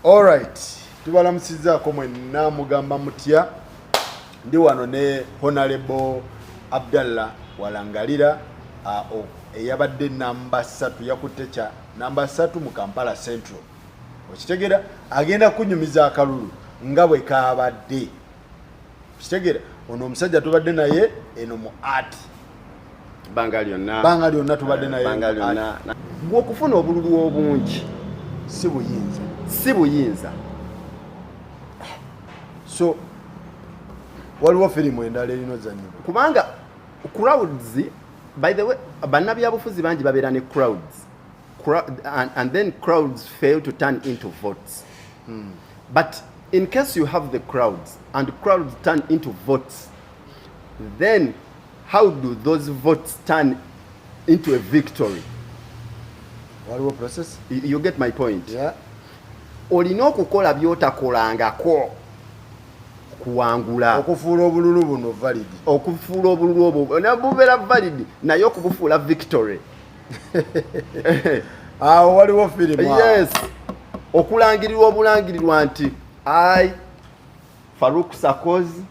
All right. Tubalamusizaako mwenna mugamba mutya. Ndi wano ne Honorable Abdallah Walangalira eyabadde namba 3 yakutte kya namba 3 mu Kampala Central. Okitegera agenda kunyumiza akalulu nga bwe kaabadde. Okitegera ono omusajja tubadde naye eno mu art. Banga lyonna tubadde naye banga lyonna. Okufuna obululu obungi si buyinza. So waliwo firimu endala erino zannyo kubanga crowds, by the way, bannabyabufuzi bangi babeera ne crowds. And then crowds fail to turn into votes. But in case you have the crowds and crowds turn into votes, then how do those votes turn into a victory? Waliwo process. You get my point? Yeah. Olina okukola byotakolangako kuwangula okufuula obululu buno valid. Okufuula obululu obwo nabubeera valid naye okubufuula victory. Waliwo firimu. Yes. Okulangirirwa obulangirirwa nti Farouk Sarkozy,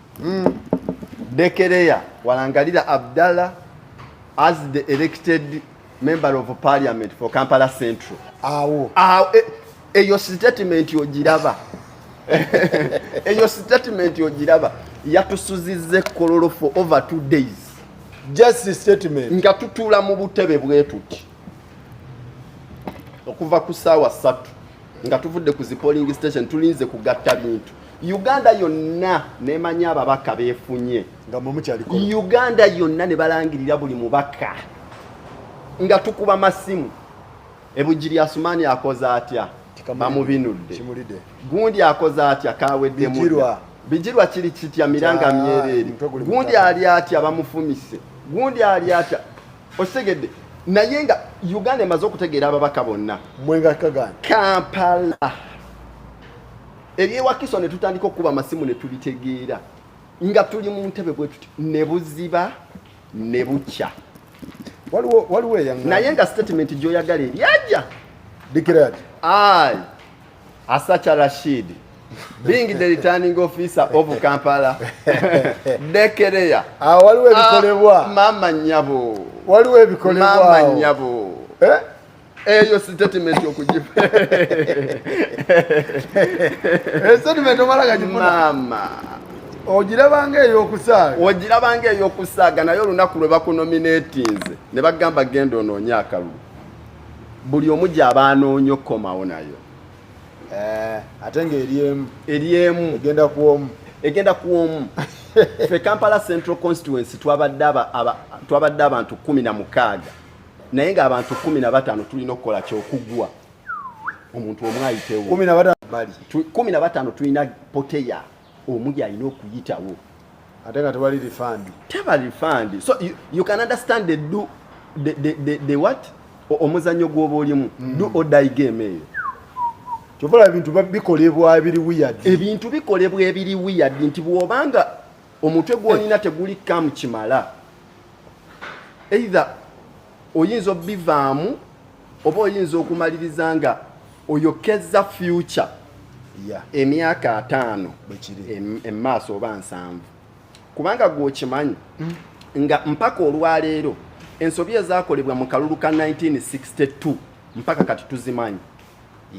Dekereya Walangalira Abdallah as the elected member of parliament for Kampala Central. Eyo statement yogiraba. Eyo statement yogiraba yatusuzizze kololo for over 2 days. Just a statement. Nga tutula mu butebe bwetuti. Okuva ku saawa 3 nga tuvudde ku polling station tulinze kugatta bintu. Uganda yonna nemanya ababaka befunye nga mumukyali Uganda yonna ne balangirira buli mubaka nga tukuba masimu. Ebujiri Asumani akoze atya bamubinudde, gundi akoze atya kawedde mu bijirwa kiri kitya miranga myerere, gundi ali atya bamufumise, gundi ali atya osegedde. Naye nga Uganda emaze okutegeera ababaka bonna mwenga kagani Kampala ebyewa Kiso ne tutandika okuba amasimu ne tubitegeera nga tuli mu ntebe bwe tuti ne buziba ne bucya. Waliwo eyanga naye nga statement gy'oyagala ebyajja declared Asacha Rashid being the returning officer of Kampala. Dekereya waliwo ebikolebwa mama nyabo, waliwo ebikolebwa mama nyabo eyo statement yokujipa statement omalaga jifuna mama ogirabanga eyokusaaga naye olunaku lwe bakunominatinze ne bagamba genda onoonya akalulu buli omu gy'abaanoonya okkomawo nayo ate nga eriemu egenda kuwomu. Ffe Kampala Central Constituency twabadde abantu 16 naye nga abantu 15 tulina okukola kyokugwa omuntu omu ayitewo 15 tulina poteya omugi alina okuyitawo ate nga tebali refund. So you can understand the what omuzanyo gwoba olimu do or die game eyo. Chobola ebintu bikolebwa ebiri weird nti bwobanga omutwe gwolina teguli kamu kimala either oyinza obivaamu oba oyinza okumaliriza nga oyokeza future emyaka 5 emmaaso oba 7 kubanga gwokimanyi nga mpaka olwaleero ensobi ezaakolebwa mu kalulu ka 1962 mpaka kati tuzimanyi.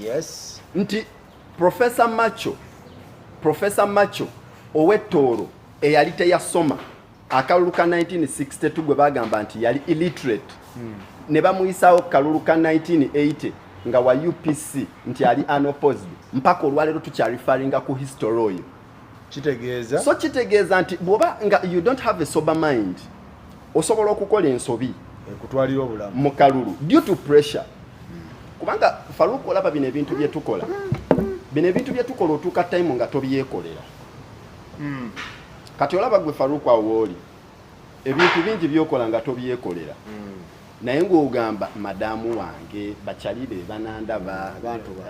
Yes. Nti Professor Macho ow'Ettoolo eyali teyasoma akalulu ka 1962 gwe bagamba nti yali illiterate ne bamuyisaawo kalulu ka 1980 nga wa UPC nti yali unopposed mpaka olwaleero tukyarifaringa ku history oyo. Kitegeeza nti bwoba nga you don't have a sober mind osobola okukola ensobi ekutwalira obulamu mu kalulu due to pressure. Kubanga Farouk olaba bino ebintu byetukola otuuka time nga tobyekolera. Kati olaba gwe Farouk awooli ebintu bingi byokola nga tobyekolera naye ng'ogamba madamu wange bakyalire banandaba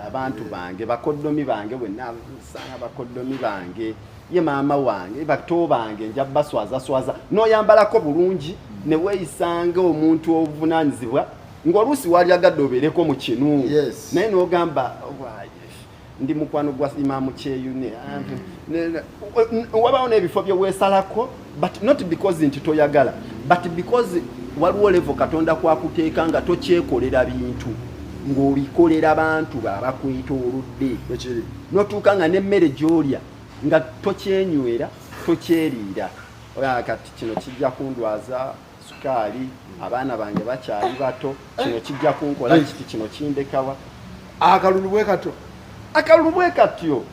abantu bange bakoddomi bange bwenna sana bakoddomi bange ye maama wange bato bange nja baswaza n'oyambalako bulungi ne weeyisanga omuntu obuvunaanyizibwa ng'oluusi wali agadde obeereko mu kinu naye n'ogamba ndi mukwano gwa Imam Kyeyune wabawo n'ebifo bye weesalako but not because nti toyagala but because waliwo level Katonda kwakuteeka nga tokyekolera bintu ng'obikolera abantu abakwetoolodde notuuka nga n'emmere gy'olya nga tokyenywera tokyeriira kati kino kijja kundwaza sukaali abaana bange bakyali bato kino kijja kunkola kiti kino kindekawa akalulu bwe katyo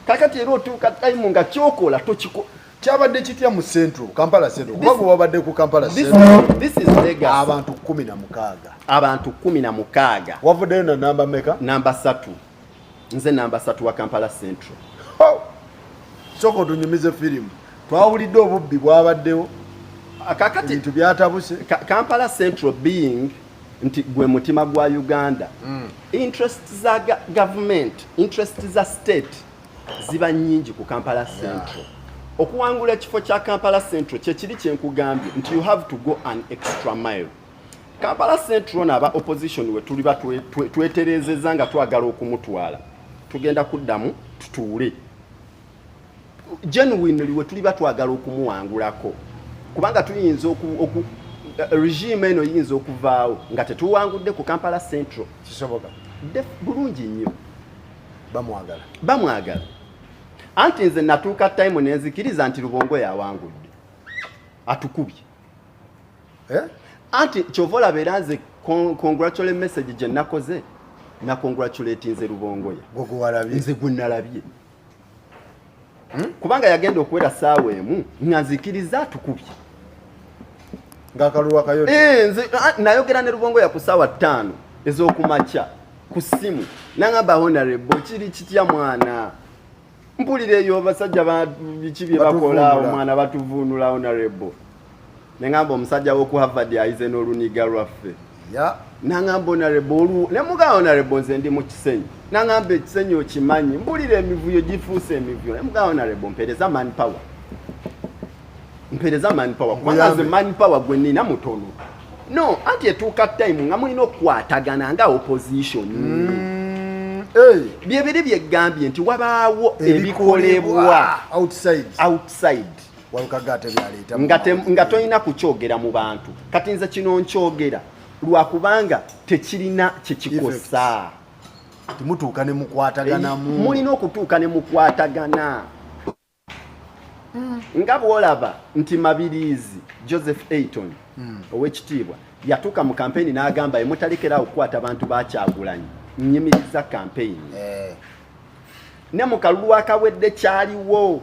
kakati era otuuka time nga kyokola tokiko kyabadde kitya mu Central Kampala Central kuba wabadde ku Kampala Central this is legacy abantu 16 wavuddeyo na namba meka namba 3 nze namba 3 wa Kampala Central soko tunyumize firimu twawulidde obubbi bwabaddewo kakati bintu byatabuse Kampala Central being nti gwe mutima gwa Uganda interest za government interest za state ziba nyingi ku Kampala Central okuwangula ekifo kya Kampala Central kyekiri kyenkugambye nti you have to go an extra mile. Kampala Central n'aba opposition we tuli tweterezeza nga twagala okumutwala tugenda kuddamu tutuule genuinely we tuli batwagala okumuwangulako kubanga tuyinza regime eno yinza okuvaawo nga tetuwangudde ku Kampala Central kisoboka bulungi nnyo bamwagala anti nze natuuka time nenzikiriza nti Lubongo yawangudde atukubye anti kyovola beera nze congratulate message gye nakoze na congratulate nze Lubongo nze gwe nalabye kubanga yagenda okuwera saawa emu nzikiriza atukubye ng'akalulu akayote nze nayogera ne Lubongo ku saawa 5 ez'okumakya ku ssimu nangamba honorable kiri kitya mwana mpulira eyo basajja biki bye bakola omwana batuvuunula honorable nengamba omusajja w'oku Harvard ayize n'oluniga lwaffe nangamba honorable ne muga honorable nze ndi mu Kisenyi nangamba ekisenyi okimanyi mpulira emivuyo gifuuse emivuyo ne muga honorable mpereza manpower kubanga nze manpower gwe nnina mutono no anti etuuka time nga mulina okukwatagana nga opposition byebiri byegambye nti wabaawo ebikolebwa outside nga tolina kukyogera mu bantu kati nze kino nkyogera lwakubanga tekirina kyekikosa timutuuka ne mukwataganamu mulina okutuuka ne mukwatagana nga bwolaba nti Mabirizi Joseph Ayton ow'ekitiibwa yatuuka mu kampeyini n'agamba emutalekerawo okukwata abantu bakyagulanyi nnyimiriza kampeyini ne mu kalulu akawedde kyaliwo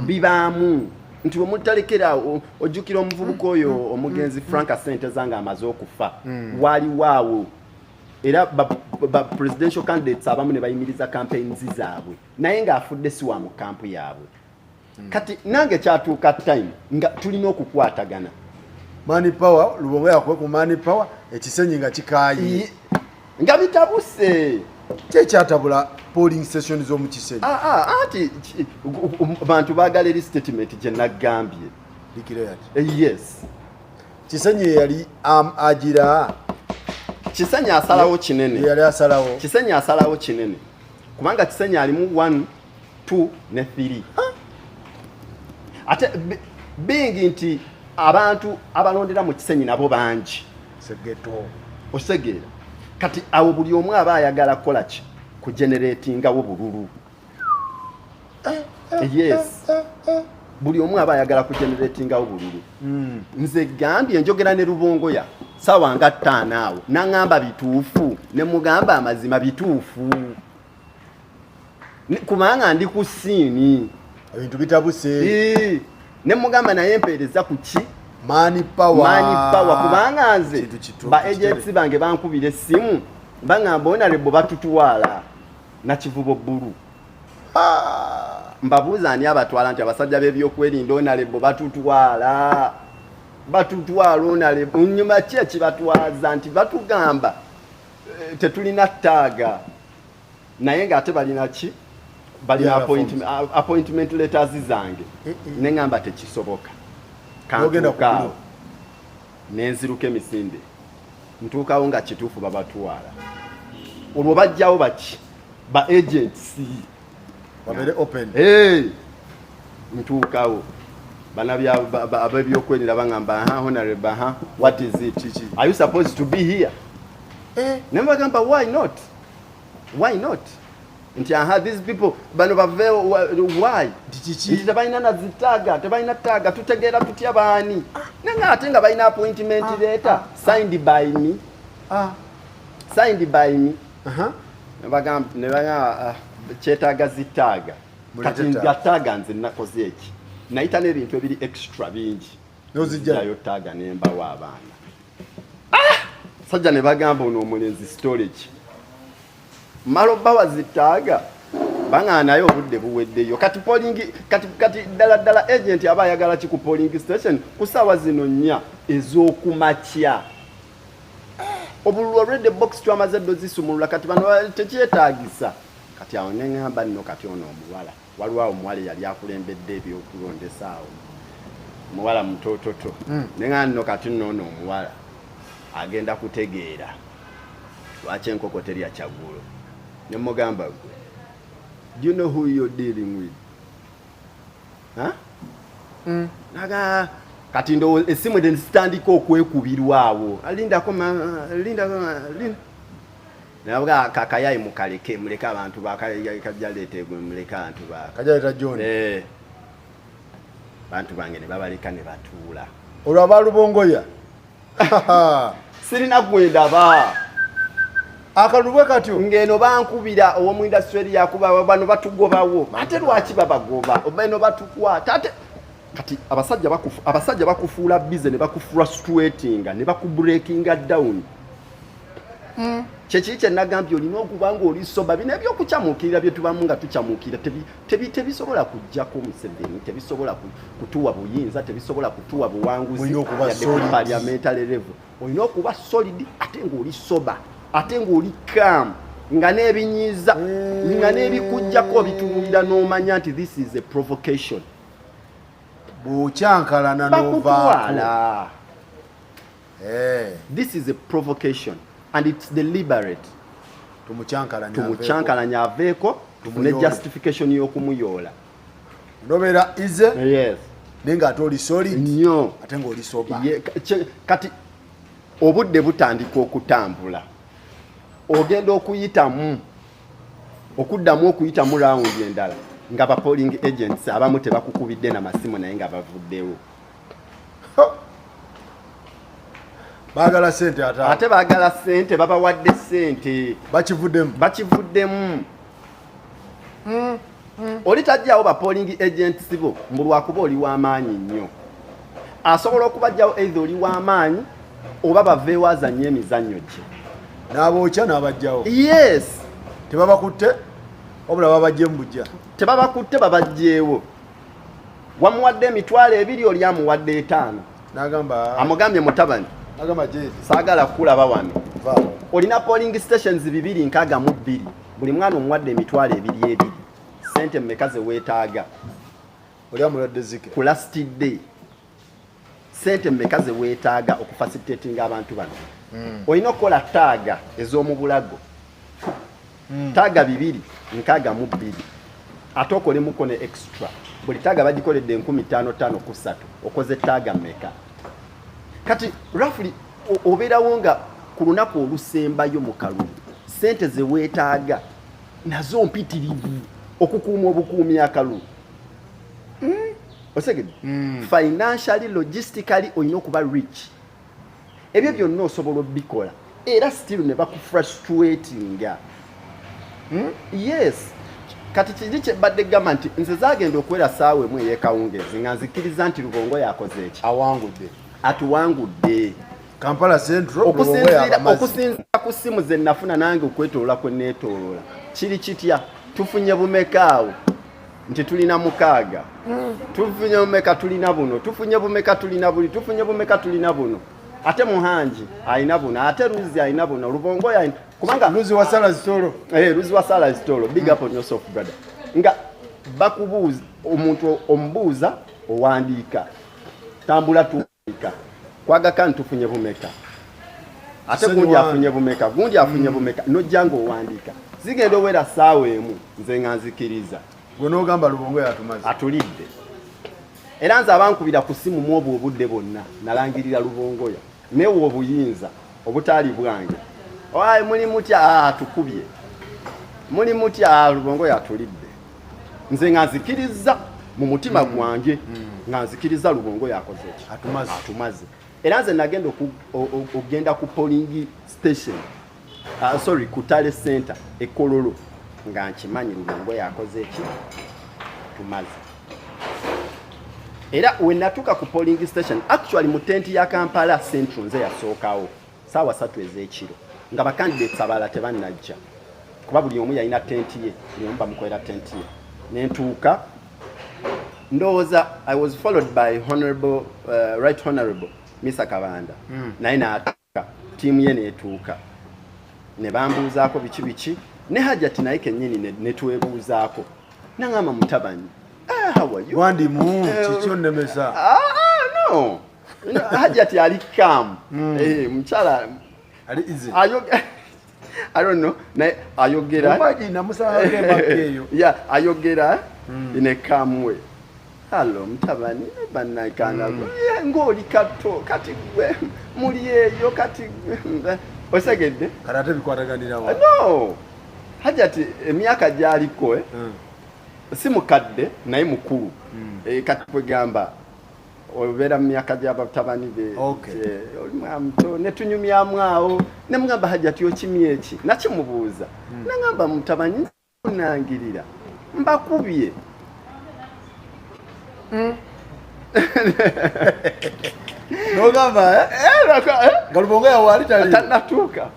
bibaamu nti bwe mutalekerawo ojjukira omuvubuka oyo omugenzi Frank Sente zanga amaze okufa waaliwaawo era ba presidential candidates abamu ne bayimiriza campaigns zaabwe naye ng'afudde si wa mu kampu yaabwe kati nange kyatuuka time nga tulina okukwatagana money power Lubongo yakwe ku money power ekisenyi nga kikaayi nga bitabuse kyekyatabula polling sessions z'omu Kisenyi ati bantu baagala eri statement gye nagambye yes Kisenyi yali agira Kisenyi asalawo kinene Kisenyi asalawo kinene kubanga Kisenyi alimu 1 2 ne 3 ate being nti abantu abalondera mu Kisenyi nabo bangi osegeera kati awo buli omu aba ayagala kukola ki kugeneratingawo bululu yes buli omu aba ayagala kugeneratingawo bululu nze gambye njogera ne Lubongo ya sawa nga 5 awo nangamba bituufu ne mugamba amazima bituufu kubanga ndi ku siini ebintu bitabuse ne mugamba naye mpeereza ku ki money power kubanga nze ba agents bange bankubira essimu bangamba honorable batutwala na Kivubo Bulu mbabuuza ani abatwala nti abasajja b'ebyokwerinda honorable batutwala honorable nnyuma ki ekibatwaza nti batugamba tetulina ttaaga naye ng'ate balina ki balina appointment letters zange nengamba tekisoboka kantuukaawo nenziruka emisinde ntuukawo nga kituufu babatwala olwo bajjawo baki ba agents babere open ntuukawo bana abebyokwenira bangamba honorable what is it are you supposed to be here nembagamba why not nti these people bano bave why nti tebalina nazitaga tebalina taga tutegeera tutya baani nanga ate nga balina appointment letter signed by me nebagamba kyetaaga zitaga kati ngataga nze nakoze eki nayita n'ebintu ebiri extra bingi nozijjayo taga nembawo abaana sajja ne bagamba ono omulenzi storage malo bawa zitaga banganayo obudde buweddeyo kati polling kati ddala agent aba ayagala ki ku polling station ku ssaawa zino 4 ez'okumakya obulwa red box twamaze dozisumulula kati bano tekyetaagisa kati awo neŋŋamba nno kati ono omuwala waliwo omuwala yali akulembedde ebyokulondesa awo omuwala mutoototo neŋŋamba nno kati nno omuwala agenda kutegeera lwaki enkoko terya kyaggulo nemugamba gwe do you know who you're dealing with naga kati ndo esimu ezitandika okwekubirwa awo alindako nabwa kakayayi mukaleke muleka abantu bakajaletegwe muleka abantu kajaleta John bantu bange ne babaleka ne batuula olwo abalubongoya sirina gwendaba akalubwe katyo ngeno bankubira owo mu industry yakuba bano batugobawo ate lwaki babagoba bano batukwata ate kati abasajja bakufuula busy ne bakufrustratinga ne bakubreakinga down kyeki nagambye olina okubanga oli soba bino ebyokukyamukirira bye tubamu nga tukyamukira tebisobola kujjako Museveni tebisobola kutuwa buyinza tebisobola kutuwa buwanguzi parliamentary level olina okuba solid ate ng'oli soba ate ng'oli calm nga n'ebinyiza nga n'ebikujjako bitunulira n'omanya nti this is a provocation bukyankalana n'ovaako this is a provocation and it's deliberate tumucyankalanya aveeko tufune justification y'okumuyoola nobera ize yes nenga ate oli solid nnyo ate ng'oli soba kati obudde butandika okutambula ogenda okuddamu okuyitamu rawundi endala nga ba polling agents abamu tebakukubidde n'amasimu naye nga bavuddewo bagala sente ate bagala sente babawadde sente bakivuddemu oli tajjawo ba polling agents bo mbulwakuba oli w'amaanyi nnyo asobola okubajjawo either oli w'amaanyi oba baveewo azannya emizannyo gye n'abookya n'abajjawo yes tebabakutte obula babajje mu bujja tebabakutte babajjeewo wamuwadde emitwalo 2 oli amuwadde 5 n'agamba amugambye mutabani agamba jeedi saagala kulaba wano olina polling stations 262 buli mwana omuwadde emitwalo 2 sente mmeka ze weetaaga oli amuladde zike ku last day sente mmeka ze weetaaga okufacilitatinga abantu bano olina okukola taaga ez'omu bulago taaga 262 ate okolemuko ne extra buli taaga bagikoledde 15,500 ku 3 okoze taaga mmeka kati roughly obeerawo nga ku lunaku olusembayo mu kalulu sente ze weetaaga nazo mpitirivu okukuuma obukuumi akalulu osegedde financially logistically olina okuba rich ebyo byonna osobola obikola era still ne bakufrustratinga yes kati kiri kyebadde gamba nti nze zagenda okwera saawa emu ey'ekawungezi nga nzikiriza nti Lubongo yakoze eki awangudde atuwangudde Kampala Central okusinziira ku ssimu ze nafuna nange okwetoolola kwe neetooloola kiri kitya tufunye bumeka awo nti tulina 6 tufunye bumeka tulina buno tufunye bumeka tulina buli tufunye bumeka tulina buno ate Muhanji alina buno ate Luzi alina buno Lubongo yalina kubanga Luzi wasala zitolo Luzi wasala zitolo big up on yourself brother nga bakubuuza omuntu omubuuza owandiika tambula tuandika kwaga kan tufunye bumeka ate gundi afunye bumeka nojjango owandiika zigenda owera ssaawa emu nze nga nzikiriza gwe n'ogamba Lubongoya atumaze atulidde era nze abankubira ku simu mu obwo obudde bonna nalangirira Lubongoya neewe obuyinza obutaali bwange owaye muli mutya atukubye muli mutya Lubongoya atulidde nze nga nzikiriza mu mutima gwange nga nzikiriza Lubongoya akoze ki atumaze era nze nagenda okugenda ku polling station ku Tale Center e Kololo nga nkimanyi Lubongoya akoze ki tumaze era we natuka ku polling station actually mu tenti ya Kampala Central nze yasookawo saawa 3 ez'ekiro nga bakandidates abalala tebannajja kuba buli omu yalina tenti ye buli omu bamukolera tenti ye nentuuka ndowooza I was followed by Right Honorable Mr. Kabanda naye naatuuka tiimu ye neetuuka ne bambuuzaako biki ne Hajjati naye kennyini ne twebuuzaako nangamba Mutabanyi how are you wandimu kikyo nnemesa no Hajjati ali calm mchala ali easy I don't know naye ayogera ayogera in a calm way hello Mutabanyi bannakana ng'oli kato kati gwe muli eyo kati osegedde karate bikwataganira wa no Hajjati emyaka gyaliko si mukadde naye mukulu kati kwegamba obeera mu myaka gy'abatabani be oli mwamuto ne tunyumyamu awo ne mugamba Hajjati okimye eki nakimubuuza nangamba Mutabanyi nangirira mbakubye nogamba nga Lubongoya wali tanatuuka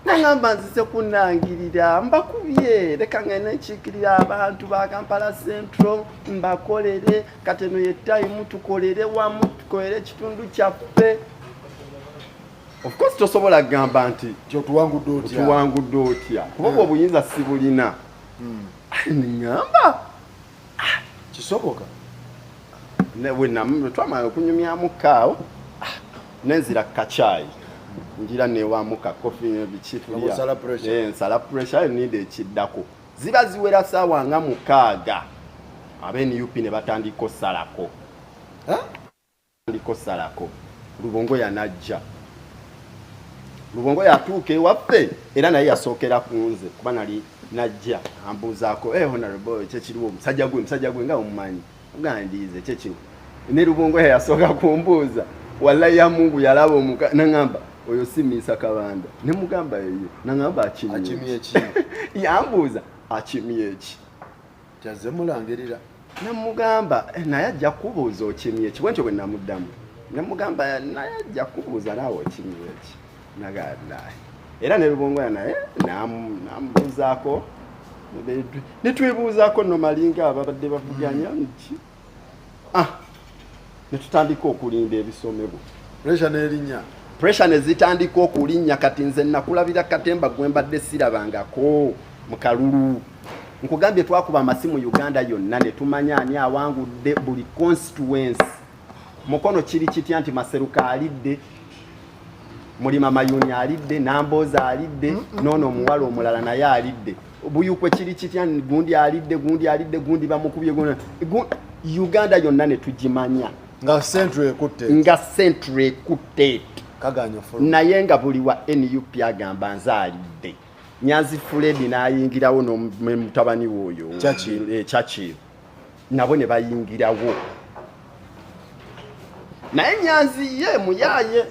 nangamba nzize kunangirira mbakubye leka ngene nkiikirira abantu ba Kampala Central mbakolere kati eno ye time tukolere wamu tukolere ekitundu kyaffe of course tosobola kugamba nti tuwangudde otya kuba obuyinza si bulina ningamba kisoboka twamala okunyumyamu kaawo nenzira kacaayi njira newamu kakofi nsala pressure ninde ekiddako ziba ziwera ssaawa nga 6 ab'NUP ne batandika salako Lubongoya najja Lubongoya atuuka ewaffe era naye yasookera ku nze kuba nali najja ambuuzaako honorable kyekiriwo omusajja gwe nga omumanyi ugandiize kyekiriwo ne Lubongoya yasooka kumbuuza wallahi ya Mungu yalaba nangamba oyo si Misa Kabanda ne mugamba eyo nangamba akimye eki yambuuza akimye eki kyaze mulangirira ne mugamba naye ajja kubuuza okimye eki bwentyo bwe namuddamu ne mugamba naye ajja kubuuza naawe okimye eki nagaddaye era ne Lubongoya naye namubuuzaako ne twebuuzaako nno malinga ababadde bavuganya nti ne tutandika okulinda ebisomebwa pressure ne zitandika okulinnya kati nze nakulabira Katemba gwe mbadde sirabangako mu kalulu nkugambye twakuba amasimu Uganda yonna ne tumanya ani awangudde buli constituency mukono kiri kitya nti Maseruka alidde Mulima Mayuni alidde Namboza alidde nono omuwala omulala naye alidde Buyukwe kiri kitya gundi alidde gundi bamukubye Uganda yonna ne tugimanya nga central ekutte naye nga buli wa NUP agamba nze alidde Nyanzi Fred n'ayingirawo n'omutabani w'oyo Churchill nabo ne bayingirawo naye Nyanzi ye muyaye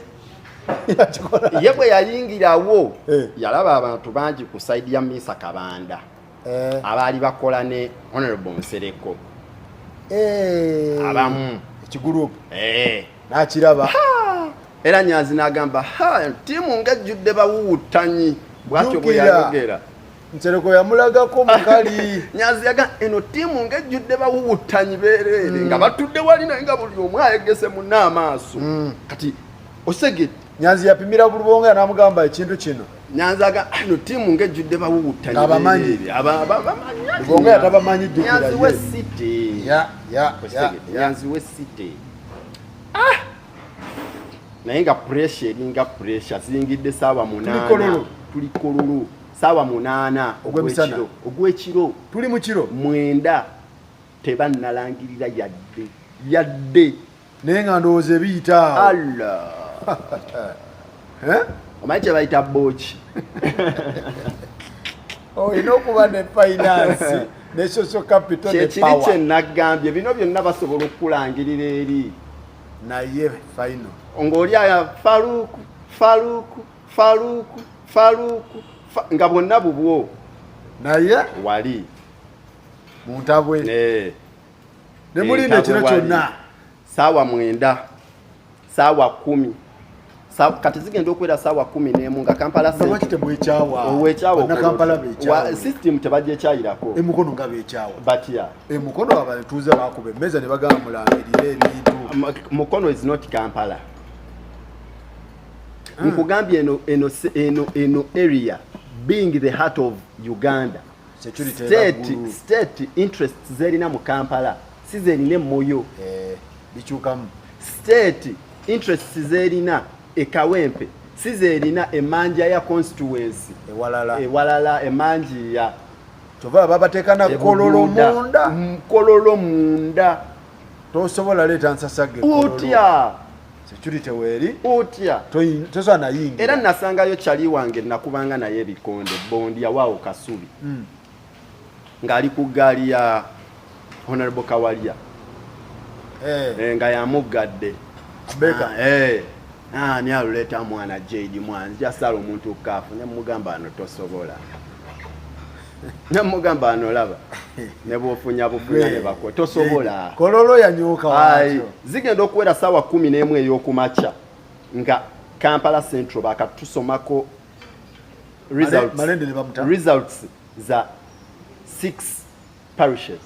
ye bwe yayingirawo yalaba abantu bangi ku side ya Misa Kabanda abaali bakola ne Honorable Nsereko abamu ekigurupu nakiraba era Nyanzi n'agamba tiimu ng'ejjudde bawuwutanyi bwatyo bwe yayogera Nsereko yamulagako mukali Nyanzi yaga eno tiimu ng'ejjudde bawuwutanyi beereere nga batudde wali naye nga buli omu ayegese munne amaaso kati osege Nyanzi yapimira Lubongoya n'amugamba ekintu kino Nyanzi aga eno tiimu ng'ejjudde bawuwutanyi abamanyi Lubongoya tabamanyi jjukira Nyanzi w'essite Nyanzi w'essite naye nga pressure eringa pressure ziyingidde ssaawa 8 tuli Kololo sawa 8 ogwekiro tuli mu kiro 9 tebannalangirira yadde naye nga ndowooza ebiyita Allah omanyi kye bayita booki olina okuba ne finance ne social capital ne power kyekiri kye nagambye bino byonna basobola okukulangirira eri naye final ng'oli aya faluku nga bwonna bubwo naye wali muntabwe ne muli nekiro kyonna saawa 9 saawa 10 kati zigenda okwera saawa 11 nga Kampala system tebagyekyayirako emukono nga beekyawa batya emukono abantuuze bakuba emmeza ne bagamba mulangirira ebintu mukono is not Kampala nkugambye eno area being the heart of Uganda state interests zerina mu Kampala si zerina Moyo bikyukamu state interests zerina Ekawempe si zerina Emanja ya constituency ewalala Emanjiya kyova babateeka na kololo munda tosobola leeta nsasage utya security weeri utya tosobola nayingira era nasangayo kyali wange nakubanga naye ebikonde bondi yawaawo Kasubi ng'ali ku ggaali ya Honorable Kawalia nga yamuggadde ani aluleeta mwana JD mwana jasala omuntu kaafu nemugamba ano tosobola nemugamba ano laba ne bwofunya ne bako tosobola kololo yanyuka wacho zigenda okuwera saawa 11 ey'okumakya nga Kampala Central bakatusomako results za 6 parishes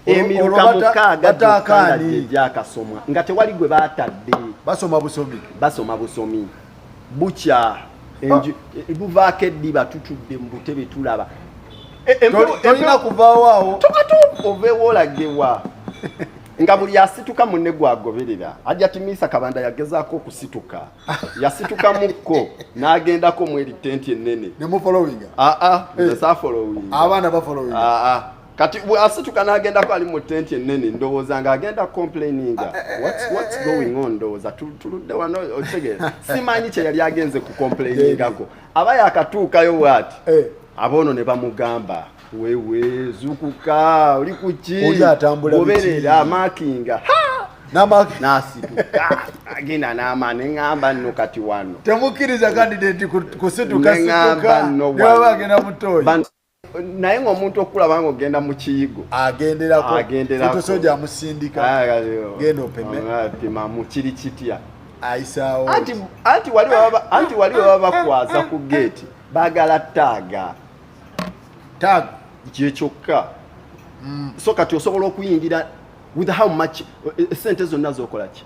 emiruka mukaaga gyakasomwa nga tewali gwe baatadde basoma busomi bukya buvaako eddiba tutudde mu butebe tulaba tolina kuvaawo awo oveewo olagewa nga buli asituka munne gwagoberera Hajjati Misa Kabanda yagezaako okusituka yasituka mukko n'agendako mu tenti ennene abaana bafollowinga kati asituka n'agendako ali mu tenti ennene ndowooza ng'agenda complaininga what's going on ndowooza tuludde wano otegeera simanyi kye yali agenze ku complainingako aba yakatuukayo bw'ati aboono ne bamugamba wewe zukuka oli kuki goberera makinga nasituka agenda n'amaani neŋŋamba nno kati wano temukkiriza candidate kusituka neoba agenda mutoyi naye ng'omuntu okulaba nga ogenda mu kiyigo agenderako tosoja amusindika genda opema mu kiri kitya ayisaawo anti wali baba bakwaza ku geeti baagala taaga kyekyokka so kati osobola okuyingira with how much sente zonna zokola ki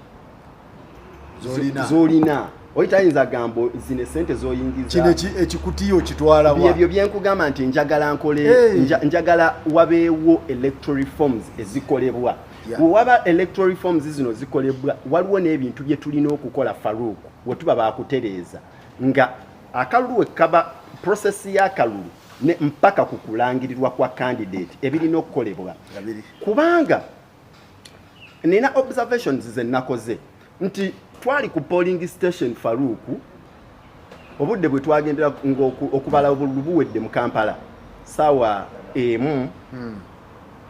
zolina oyitayinza gambo zine sente zoyingiza kino ekikutiyo kitwala wa ebyo byenkugamba nti njagala nkole njagala wabeewo electoral reforms ezikolebwa waba electoral reforms zino zikolebwa waliwo n'ebintu bye tulina okukola Farouk wetuba bakutereeza nga akalulu ekaba process y'akalulu ne mpaka kukulangirirwa kwa candidate ebirina okukolebwa kubanga nina observations ze nakoze nti twali ku polling station Farouk obudde bwe twagendera okubala obululu buwedde mu Kampala sawa emu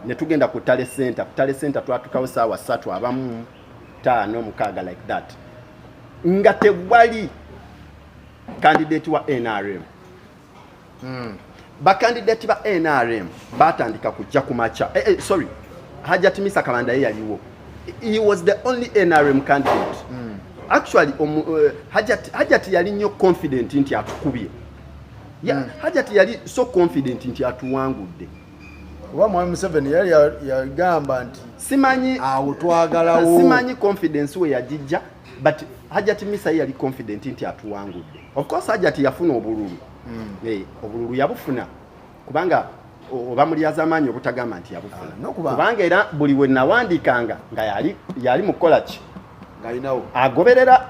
ne tugenda ku Tale Center twatukawo sawa 3 abamu 5 6 like that nga tewali candidate wa NRM ba candidate ba NRM batandika kujja kumacha sorry Hajjati Misa Kabanda yaliwo he was the only NRM candidate actually Hajjati yali nnyo confident nti atukubye Hajjati yali so confident nti atuwangudde wa Mwami Museveni yali yagamba nti simanyi awo twagalawo simanyi confidence we yajijja but Hajjati Misa yali confident nti atuwangudde of course Hajjati yafuna obululu obululu yabufuna kubanga oba mulyaza amaanyi obutagamba nti yabufuna kubanga era buli we nawandikanga nga yali mukola ki ngalinawo agoberera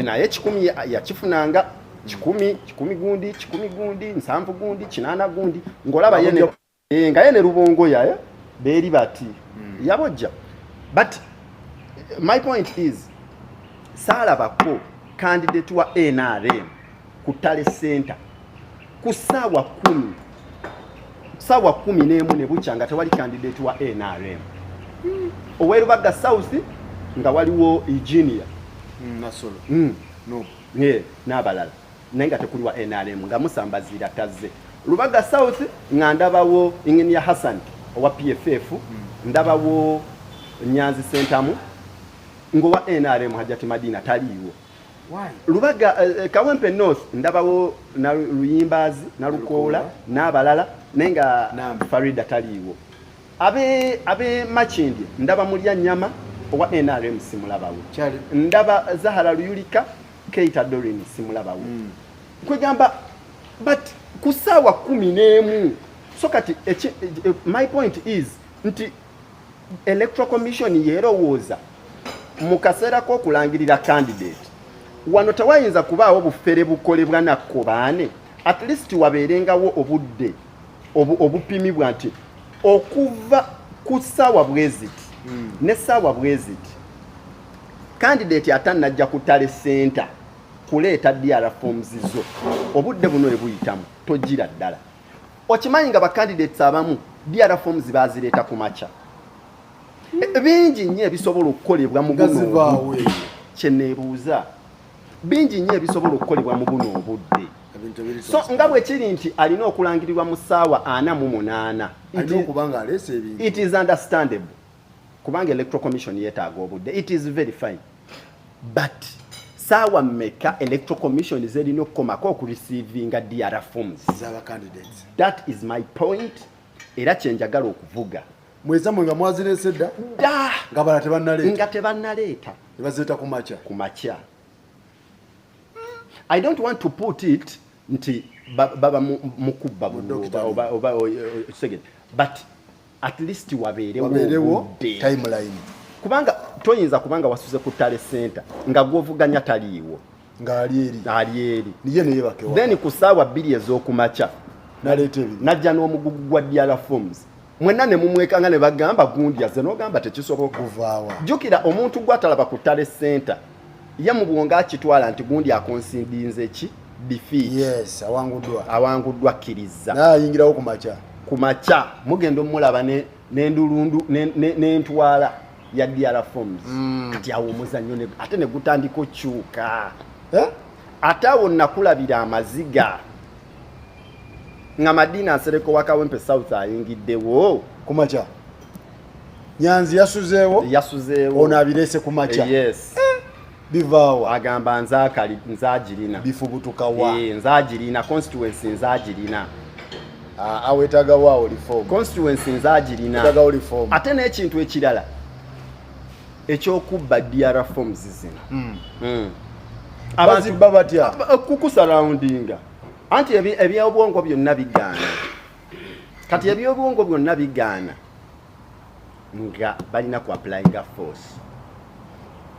naye 10 yakifunanga kikumi gundi 7 gundi 8 gundi ngolaba yene nga yene Rubongo ya beri bati yabojja. But my point is salabako candidate wa NRM kutale center ku sawa 10 ne buchanga tewali candidate wa NRM. Owerubaga South nga waliwo engineer nasolo no n'abalala naye nga tekuli wa NRM nga musambazira tazze. Lubaga South nga ndabawo Engineer Hassan owa PFF ndabawo Nyanzi Centamu ngo wa NRM Hajati Madina taliwo. Why? Lubaga Kawempe North ndabawo na Luyimbazi na Lukola n'abalala nenga Farida taliwo. Abe Machindi ndaba mulya nyama owa NRM simulabawo. Ndaba Zahara Luyulika Keita Dorin simulabawo. Kwegamba but kusawa 11 so kati my point is nti electoral commission yerowoza mukasera ko kulangirira candidate wano tawayinza kubaawo bufere bukolebwa nakobane at least waberengawo obudde obupimibwa nti okuva kusawa bweziti ne sawa bweziti candidate atanajja kutale center kuleta DR forms zo obudde buno ebuyitamu tojira ddala okimanyi nga ba candidates abamu DR forms bazireta ku macha bingi nnyo ebisobola okukolebwa mu buno kyeneebuuza bingi nnyo ebisobola okukolebwa mu buno obudde so nga bwe kiri nti alina okulangirirwa mu ssaawa 48 it is understandable kubanga electoral commission yeetaaga obudde it is very fine but sawa mmeka electoral commission zerino komako ku receiving DR forms zaba candidates. That is my point. Era kyenjagala okuvuga mweza mwe nga mwazirese dda nga bala tebannaleeta bazeta kumacha. I don't want to put it nti baba mukubba oba second but at least wabeerewo timeline kubanga toyinza kubanga wasuze ku tale center nga govuganya taliiwo nga ali eri niye naye bakewa then kusawa 2 ez'okumacha naleeta ebi najja n'omugugu gwa DR forms mwenna ne mumwekanga ne bagamba gundi yaze n'ogamba tekisoboka kuvaawa jukira omuntu gwatalaba ku tale center ye mu bwonga akitwala nti gundi akonsindinze ki defeat yes awanguddwa kkiriza n'ayingirawo kumacha mugenda omulaba n'endulundu n'entwala ya DR forms kati awo omuzannyo ate ne gutandika okyuka ate awo nakulabira amaziga nga Madina Nsereko wa Kawempe South ayingiddewo kumacha Nyanzi yasuzeewo ono abirese kumacha yes bivaawa agamba nzagirina bifubutukawa nzagirina constituency nzagirina awetaga waawo reform constituency nzagirina ate n'ekintu ekirala ekyokubba DR forms zino abantu babatya kukusurroundinga anti ebyobwongo byonna bigaana kati ebyobwongo byonna bigaana nga balina ku applyinga force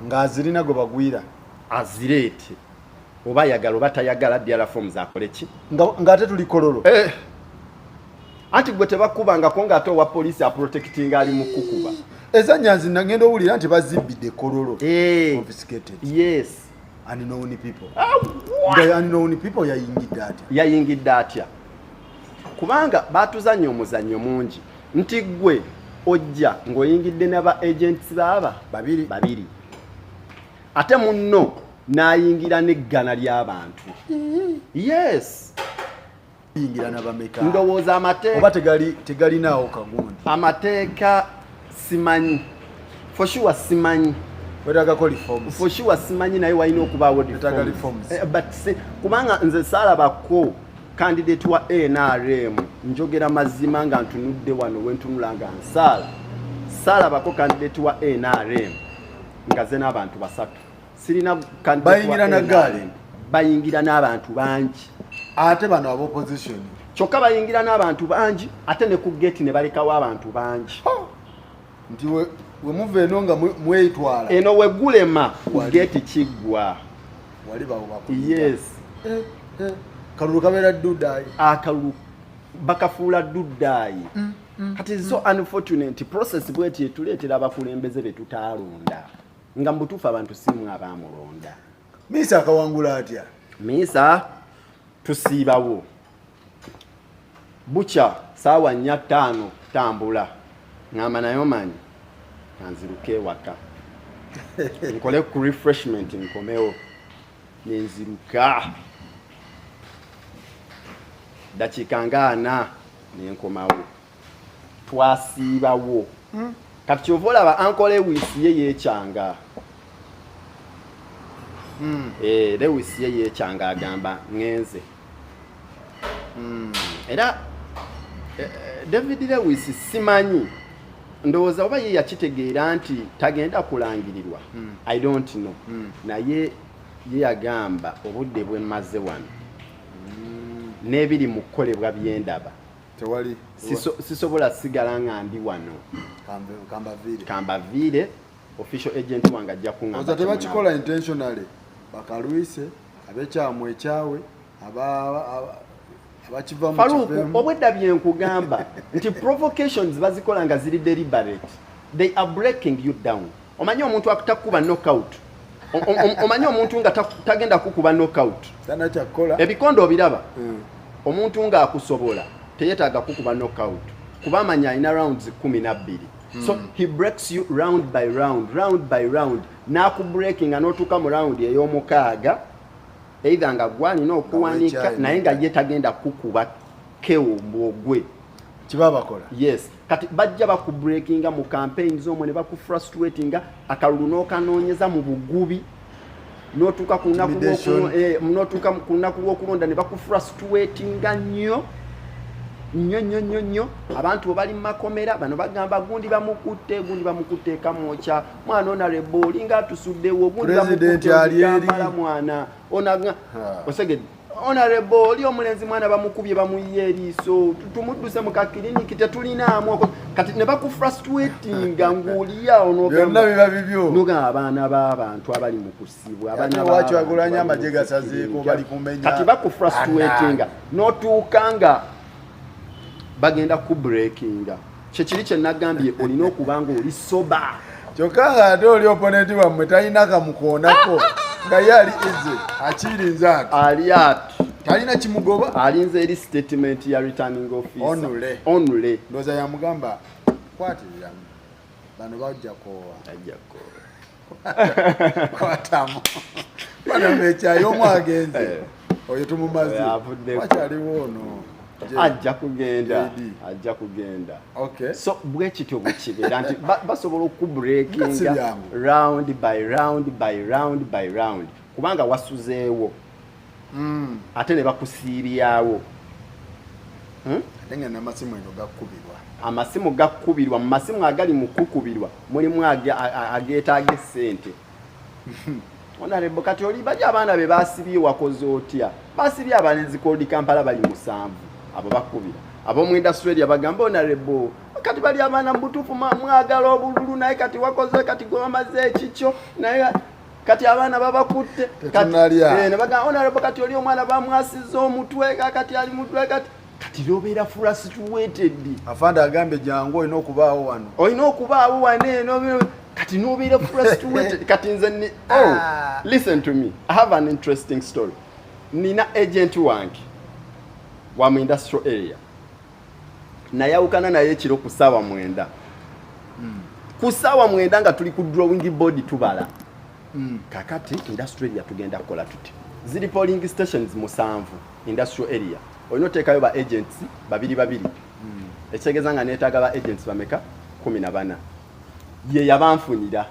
nga azirina gwe bagwira azireete oba yagala oba tayagala DR forms akole ki nga ate tuli kololo anti gwe tebakubangako ng'ate owa poliisi aprotectinga ali mu kukuba eza Nyanzi nagenda owulira nti bazibbidde kololo confiscated yes unknown people yayingidde atya kubanga batuzanya omuzannyo mungi nti gwe ojja ng'oyingidde n'aba agents baaba babiri ate munno n'ayingira n'eggana ly'abantu yes yingira n'abameka ndowooza amateeka oba tegalinaawo kagundi amateeka simanyi for sure simanyi wetagako reforms for sure simanyi naye walina okubaawo reforms but kubanga nze saalabako candidate wa NRM njogera mazima nga ntunudde wano wentunula nga saalabako candidate wa NRM nga ze n'abantu basatu sirina bayingira n'abantu bangi ate bano aba opposition kyokka bayingira n'abantu bangi ate ne ku gate ne balekawo abantu bangi nti we muva eno nga mwetwala eno wegulema ku gate kiggwa wali bawo yes kalulu kabeera ddudaayi akalulu bakafuula ddudaayi kati so unfortunate process bweti etuleetera abakulembeze be tutaalonda nga mbutuufu abantu simu abaamulonda. miisa akawangula atya? miisa tusiibawo bukya saawa 4:05 tambula ngamba nayo manyi nanziruka ewaka nkole ku refreshment nkomewo nenziruka dakiika nga 4 nenkomawo twasiibawo kati kyova olaba Uncle Lewis ye yeekyanga Lewis ye yeekyanga agamba ngenze era David Lewis simanyi ndowooza oba ye yakitegeera nti tagenda kulangirirwa I don't know naye ye yagamba obudde bwemmaze wano n'ebiri mu kukolebwa byendaba tewali sisobola sigala nga ndi wano kambaviire official agent wange ajja kuŋŋamba tebakikola intentionally bakalwise abekyamu ekyawe abakiva mu Faruku obwedda byenkugamba nti provocations bazikola nga ziri deliberate. They are breaking you down. Omanyi omuntu akutakuba knockout. Omanyi omuntu nga tagenda kukuba knockout. Sana kyakola. Ebikondo obiraba. Omuntu nga akusobola teyetaaga kukuba knockout. Kuba amanya ina rounds 12. So he breaks you round by round. Naku breaking anotuka mu round ey'omukaaga. Either nga gwani no kuwanika naye nga ye tagenda kukuba keo mbogwe kibabakola. Yes, kati bajja baku breakinga mu campaigns omwe ne baku frustratinga akalulu n'okanoonyeza mu bugubi n'otuuka ku notuuka ku lunaku lw'okulonda ne baku frustratinga nnyo abantu bali mu makomera bano bagamba gundi bamukutte kamwocha mwana honorable olinga atusuddewo gundi bamukutte mwana onaga osegede honorable oli omulenzi mwana bamukubye bamuyiye eriiso tumudduse mu kakiriniki tetulinaamu kati ne bakufrustratinga ng'oliawo nogamba abaana b'abantu abali mu kusibwa abaana amagye gasazeeko bali kumenya kati bakufrustratinga n'otuuka nga bagenda ku breakinga kyekiri kye nagambye olina okuba nga oli soba kyokka nga ate oli opponenti wammwe talina kamukoonako nga ye ali ize akirinze ati ali ati talina kimugoba alinze eri statement ya returning officer onule ndoza yamugamba kwatirira bano bajja kowa kwatamu bano mekyayo omwagenze oyo tumumaze wakyaliwo ono ajja kugenda okay. So bwekityo bwekibeera nti basobola okubreakinga round by round kubanga wasuzeewo ate ne bakusiibyawo nga n'amasimu eno gakkubirwa amasimu gakkubirwa mu masimu agali mu kukubirwa mulimu ageetaaga essente Honorable kati oli bali abaana be basibye wakoze otya basibye abalenzi Cold Kampala bali 7 abo bakubira abo mu industry abagamba Honorable kati bali abaana mbutufu mwagala obululu naye kati wakoze kati gwe bamaze ekikyo naye kati abaana babakutte kati ne bagamba Honorable kati oli omwana bamwasiza omutwe kati ali mutwe kati lobeera frustrated afanda agambe jangu olina okubaawo wano eno kati nobeera frustrated kati nze listen to me, I have an interesting story. Nina agent wange wa mu industrial area nayawukana naye ekiro ku ssaawa 9 ku ssaawa 9 nga tuli ku drawing board tubala kakati industrial area tugenda kukola tuti ziri polling stations 7 industrial area olina oteekayo ba agents babiri ekitegeeza nga neetaaga ba agents bameka 14 ye yabanfunira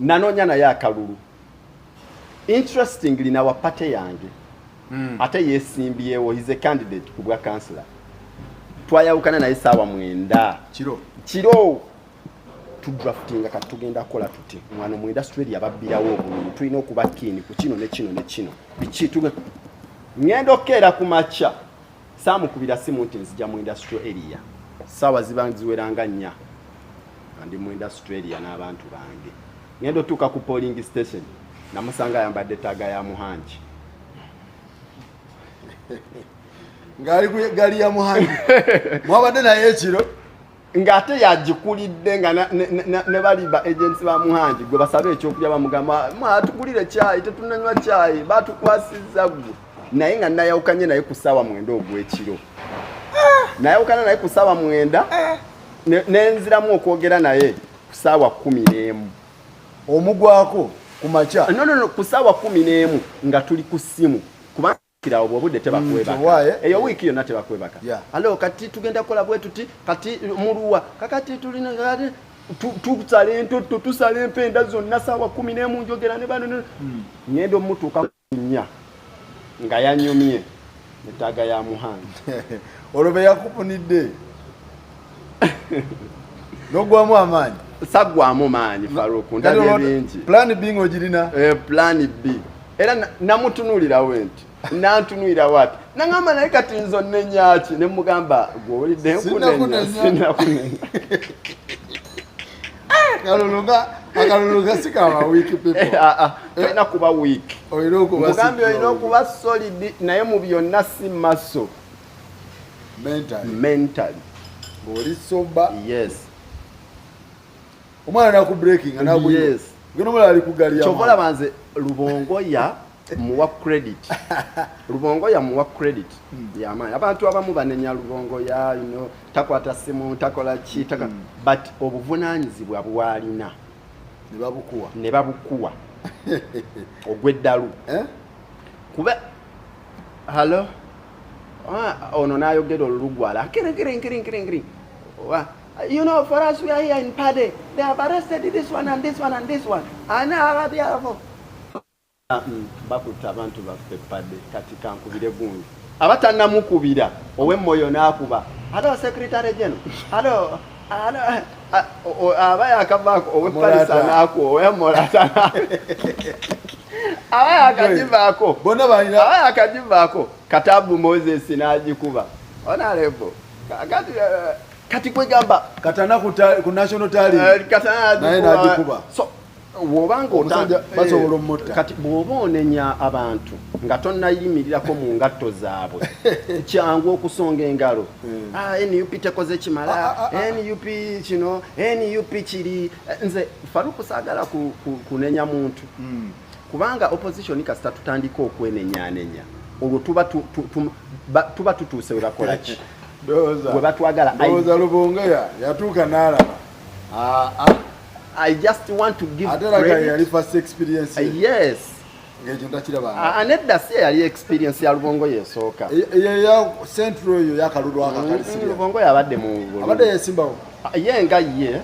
nanoonya naye akalulu interestingly nawa pate yange ate yeesimbyewo he's a candidate ku bwa councillor twayawukana naye ssaawa 9 kiro tudraftinga kati tugenda kukola tuti mwana mu industry yababbirawo obululu tulina okuba kiini ku kino ne kino biki ngenda okkeera ku makya saamukubira simu nti nzija mu industrial area ssaawa ziba ziweranga 4 ndi mu industrial area n'abantu bange ngenda otuuka ku polling station namusanga ayambadde taaga ya Muhangi ngali ku gali ya Muhangi mwabadde naye ekiro ngate yagikulidde nga ne bali ba agents ba Muhangi gwe basabe ekyokulya bamugamba mwatugulire chai tetunanywa chai batukwasizza gwe naye nga nayawukanye naye ku ssaawa 9 ogw'ekiro nayawukana naye ku ssaawa 9 nenziramu okwogera naye ku ssaawa 11 omugwako ku macha no ku ssaawa 11 nga tuli ku ssimu kubanga kirawo obudde tebakwebaka eyo wiiki yonna tebakwebaka alo kati tugenda kukola bwe tuti kati muluwa kakati tulina tusale entoto tusale empenda zonna ssaawa 11 njogera ne bano ngenda omutuuka nya nga yanyumye netaaga ya Muhangi olobe yakupunidde nogwamu amaanyi sagwamu maanyi Faruku ndabye bingi plan B ng'ogirina plan B era namutunulirawo enti nantunulira wati nangamba naye kati nzo nenyaki ne mugamba gwolidde nkunenya akaluluga sikaba wiki people tolina kuba week mugambi olina okuba solid naye mu byonna si maso mentally ng'oli soba yes omwana naku breaking anaku yes gino mula ali kugali chobola banze Lubongoya muwa credit Lubongoya muwa credit yamaanyi abantu abamu banenya Lubongoya takwata simu takola ki but obuvunaanyizibwa bwalina ne babukuwa ogweddalu kube hello ono nayogera olulugwala kiri you know, for us we are here in Pade. They have arrested this one and this one and this one. And now they are bakuta abantu baffe Pade katika nkubire gundi. Abatana mukubira owe moyo nakuba. Hello secretary general. Hello abaya akavako owe palisa nako owe morata. Abaya akajivako. Bona balina abaya akajivako katabu Moses najikuba. Honorable. Kati kwegamba katana ku national tally katana naye najikuba so wobanga omusajja basobola ommutta kati bw'oba onenya abantu nga tonnayimirirako mu ngatto zaabwe kyangu okusonga engalo NUP tekoze kimala NUP kino NUP kiri nze Faruku saagala kunenya muntu kubanga opposition kasita tutandika okwenenyanenya olwo tuba tutuuse we bakola ki bwe batwagala Lubongoya yatuuka n'alaba I just want to give credit. Yali first experience. Yes. Ng'ekyo ntakiraba. Anedda si yali experience ya Lubongoya esooka. Ya central yo yakalulu akakalisibya. Lubongoya abadde mu abadde yesimbawo. Ye nga ye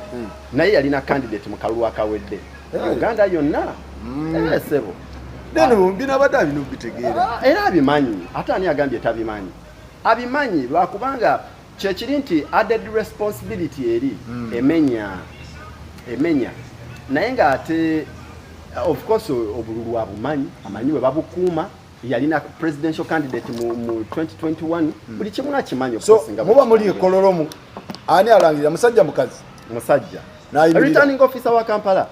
naye yalina candidate mu kalulu akawedde. Uganda yonna. Sebo. Neno mbina abadde bino bitegeera. Era abimanyi. Ate ani agambye tabimanyi. Abimanyi lwakubanga kyekiri nti added responsibility eri emenya naye nga ate of course obululu abumanyi amanyi we babukuuma yalina presidential candidate mu 2021 buli kimu akimanyi so muba muli kololomu ani alangira musajja musajja returning officer wa Kampala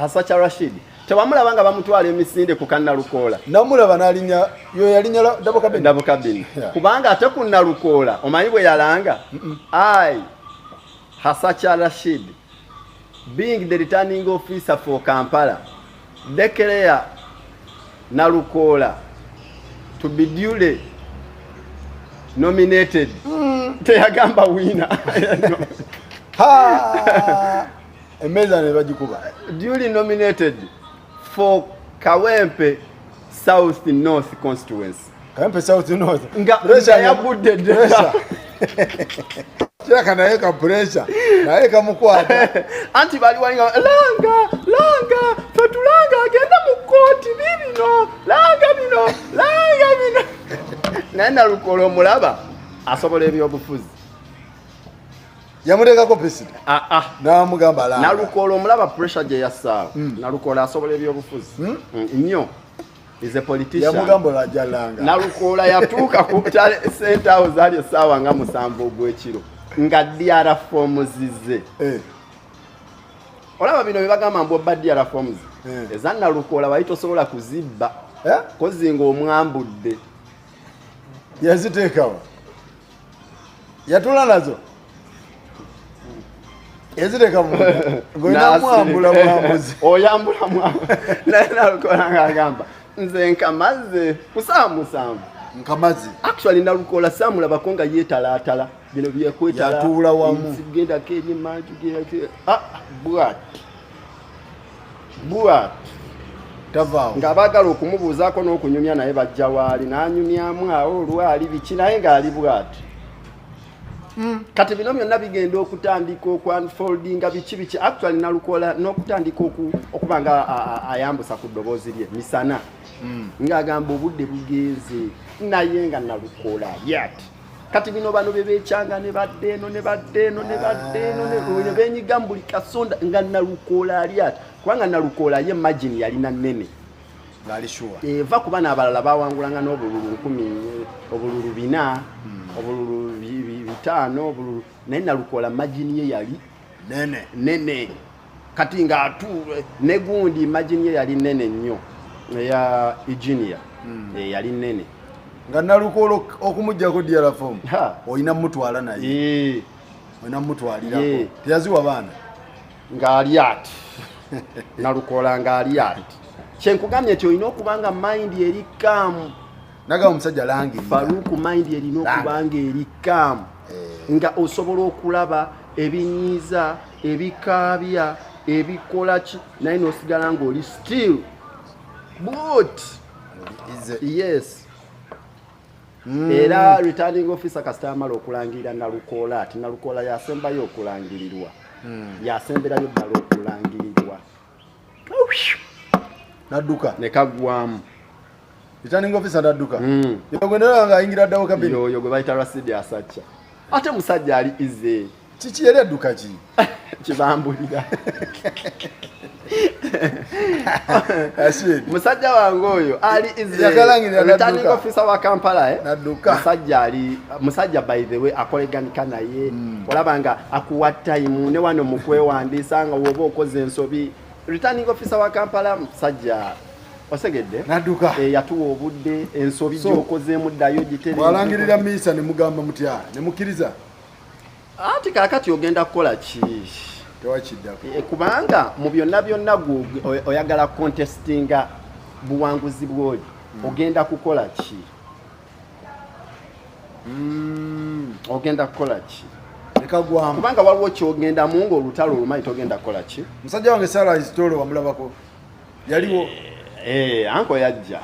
Hasacha Rashid tewamulabanga bamutwala emisinde ku Kannalukoola namulaba nalinya yo yalinya double cabin kubanga ate ku Nnalukoola omanyi bwe yalanga Hasacha Rashid being the returning officer for Kampala declare Nalukoola to be duly nominated teyagamba winner emeza ne bagikuba duly nominated for Kawempe South North constituency. Kawempe South North pressure ya budde pressure Chaka na yeka pressure na yeka mukwata anti bali walinga langa fatulanga agenda mu koti bibino langa bino nenda Lukoola mulaba asobola ebyobufuzi yamuleka ko president na mugamba langa na Lukoola mulaba pressure je yasaawa na Lukoola asobola ebyobufuzi nnyo is a politician yamugambo la jalanga na Lukoola yatuuka ku center house ali saawa nga 7 ogw'ekiro nga DR forms zize olaba bino bibagamba mbo bad DR forms ezanna lukola wali tosobola kuzibba kozi ng'omwambudde yaziteekawa yatula nazo yaziteeka ng'olina mwambula mwambuzi oyambula naye nalukola ng'agamba nze nkamaze musaamusanvu nkamazi actually nalukola saamulabako nga yeetalaatala bino byekwetala yatuula wamu gendako eri manju bwat tavaawo ng'abaagala okumubuuzaako n'okunyumya naye bajja waali n'anyumyamu awo olwali biki naye ng'ali bwati kati bino byonna bigenda okutandika okwanfoldinga biki actually nalukola n'okutandika okuba nga ayambusa ku ddoboozi lye misana ng'agamba obudde bugenze naye nga nalukola yati kati bino bano bebeekyanga ne badde eno ne benyiga buli kasonda nga nalukola ali ati kubanga nalukola ye imagine yalina nnene eva kuba n'abalala bawangulanga n'obululu 10 obululu 4 obululu 5 naye nalukola imagine ye yali nene kati nga ne gundi imagine ye yali nene nnyo eya engineer yali nene nga nalukola okumujjako diara form oyina mutwala naye oyina mutwalirako teyaziwa baana ng'ali ati nalukola ng'ali ati kyenkugambye nti olina okubanga mind eri kamu naga omusajja langi Faruku mind erina okubanga eri kamu nga osobola okulaba ebinyiiza ebikaabya ebikola ki naye n'osigala ng'oli still but yes era returning officer kasita amala okulangirira nalukola ati nalukola yasembayo okulangirirwa yasemberayo ddala okulangirirwa nadduka nekagwamu returning officer nadduka yogwenera nga ayingira ddawo kabiri yoyo gwe bayita Rashid Asacha ate musajja ali ize kiki yali adduka ki kibambulira musajja wange oyo ali returning officer wa Kampala musajja by the way akoleganika naye olaba nga akuwa time ne wano mu kwewandiisa nga woba okoze ensobi returning officer wa Kampala musajja osegedde nadduka yatuwa obudde ensobi gy'okozeemu ddayo giterere walangirira misa ne mugamba mutya ne mukkiriza ati kaakati ogenda kukola ki tewakiddako kubanga mu byonna oyagala contestinga buwanguzi bwoli ogenda kukola ki ogenda kukola ki nekagwamu kubanga waliwo kyogenda mu ng'olutalo olumanyi togenda kukola ki musajja wange Sarah Isitole wamulabako yaliwo anko yajja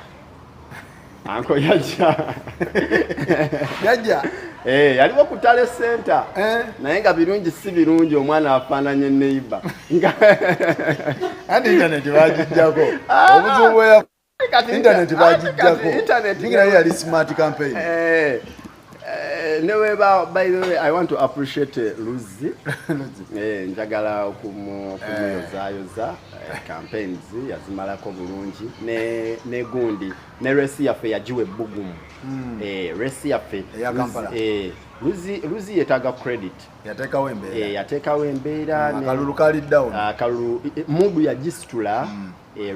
yaliwo ku Tale Center naye nga birungi si birungi omwana afaananye neighbor andi internet bagijjako obuzibu bwe internet bagijjako naye yali smart campaign by the way I want to appreciate Luzi njagala okumuyozaayoza campaigns yazimalako bulungi ne gundi ne resi yaffe yagiwa ebbugumu resi yaffe Luzi yetaaga credit yateekawo embeera akalulu kali down mudu yagisitula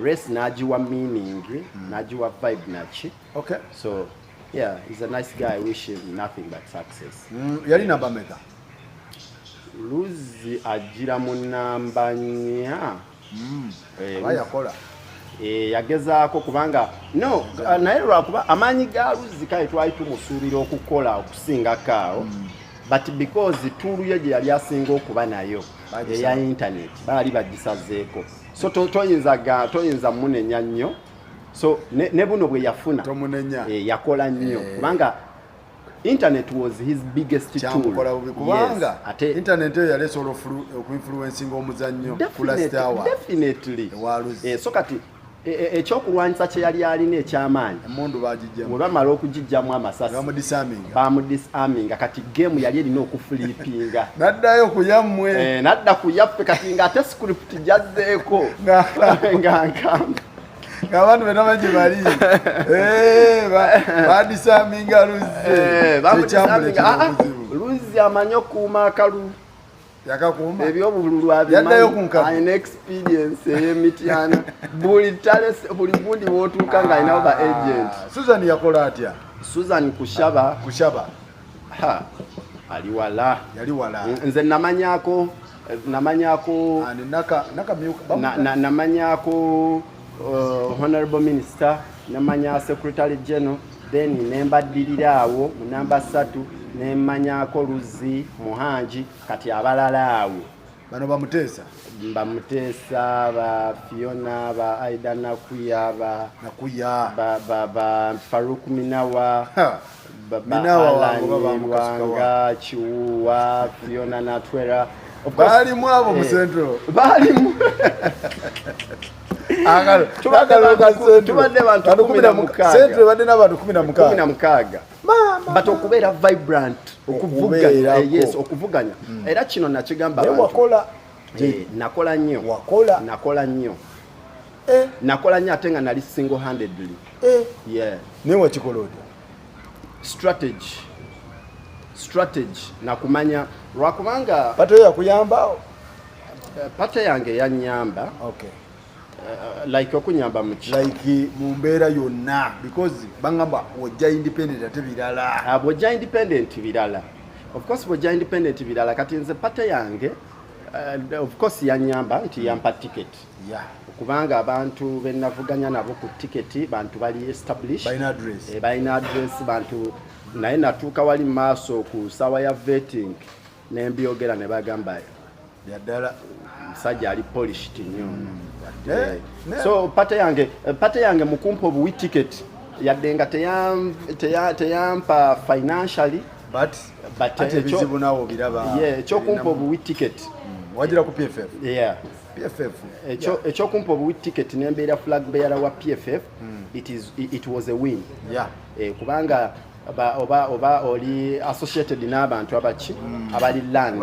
resi n'agiwa meaning n'agiwa vibe naki so yeah, he's a nice guy. I wish him nothing but success. Yali namba meka? Luzi ajira mu namba 4. Yakola. Yagezaako kubanga no naye lwakuba amaanyi ga Luzi kale twali tumusuubira okukola okusingako awo but because tuulu ye gye yali asinga okuba nayo eya internet baali bagisazeeko so toyinza munenya nnyo so ne buno bwe yafuna yakola nnyo kubanga internet was his biggest tool kubanga internet yaleese okuinfluencing omuzannyo ku last hour definitely so kati ekyokulwanyisa kye yali alina ekyamaanyi emundu bagijjamu bwe bamala okugijjamu amasasi bamudisarminga kati game yali erina okufulipinga naddayo kuyammwe nadda ku yaffe kati ng'ate script jazzeeko nga nkamba ng'abantu bena baje bali badisaminga Luzi Luzi amanyi okuuma akalu yakakuuma ebyobululu yaddayo ku nkago alina experience ey'emityana buli gundi wootuuka ng'alinawo ba agent. Susan yakola atya? Susan kushaba ali wala yali wala. Nze namanyako Honorable Minister, namanya Secretary General, then nembaddirira awo mu namba 3 nemmanyako Luzi Muhanji, kati abalala awo bano bamutesa ba Fiona ba Aida Nakuya ba Faruk Minawa Wanga Chiwa Fiona Natwera bali mwabo mu centro bali mu tubadde bantu 16 centro badde n'abantu 16 but okubeera vibrant okuvuganya yes okuvuganya era kino nakigamba wakola nakola nnyo nakola nnyo ate nga nali single handedly newe kikolodi strategy nakumanya lwakubanga pato yakuyamba pato yange yanyamba like okunyamba muki like mu mbeera yonna because bangamba wojja independent ate birala bwojja independent birala of course bwojja independent birala kati nze pato yange of course yanyamba nti yampa ticket kubanga abantu benavuganya nabo ku ticket bantu bali established balina address bantu naye natuuka wali maaso ku sawa ya vetting nembyogera ne bagamba yaddala musajja ali polished nnyo so pate yange mukumpa obuwi ticket yadde nga teyampa financially but ebizibu nawo biraba ekyokumpa obuwi ticket wagira ku PFF ekyokumpa obuwi ticket nembeera flag bearer wa PFF it was a win kubanga oba oli associated n'abantu abaki abali land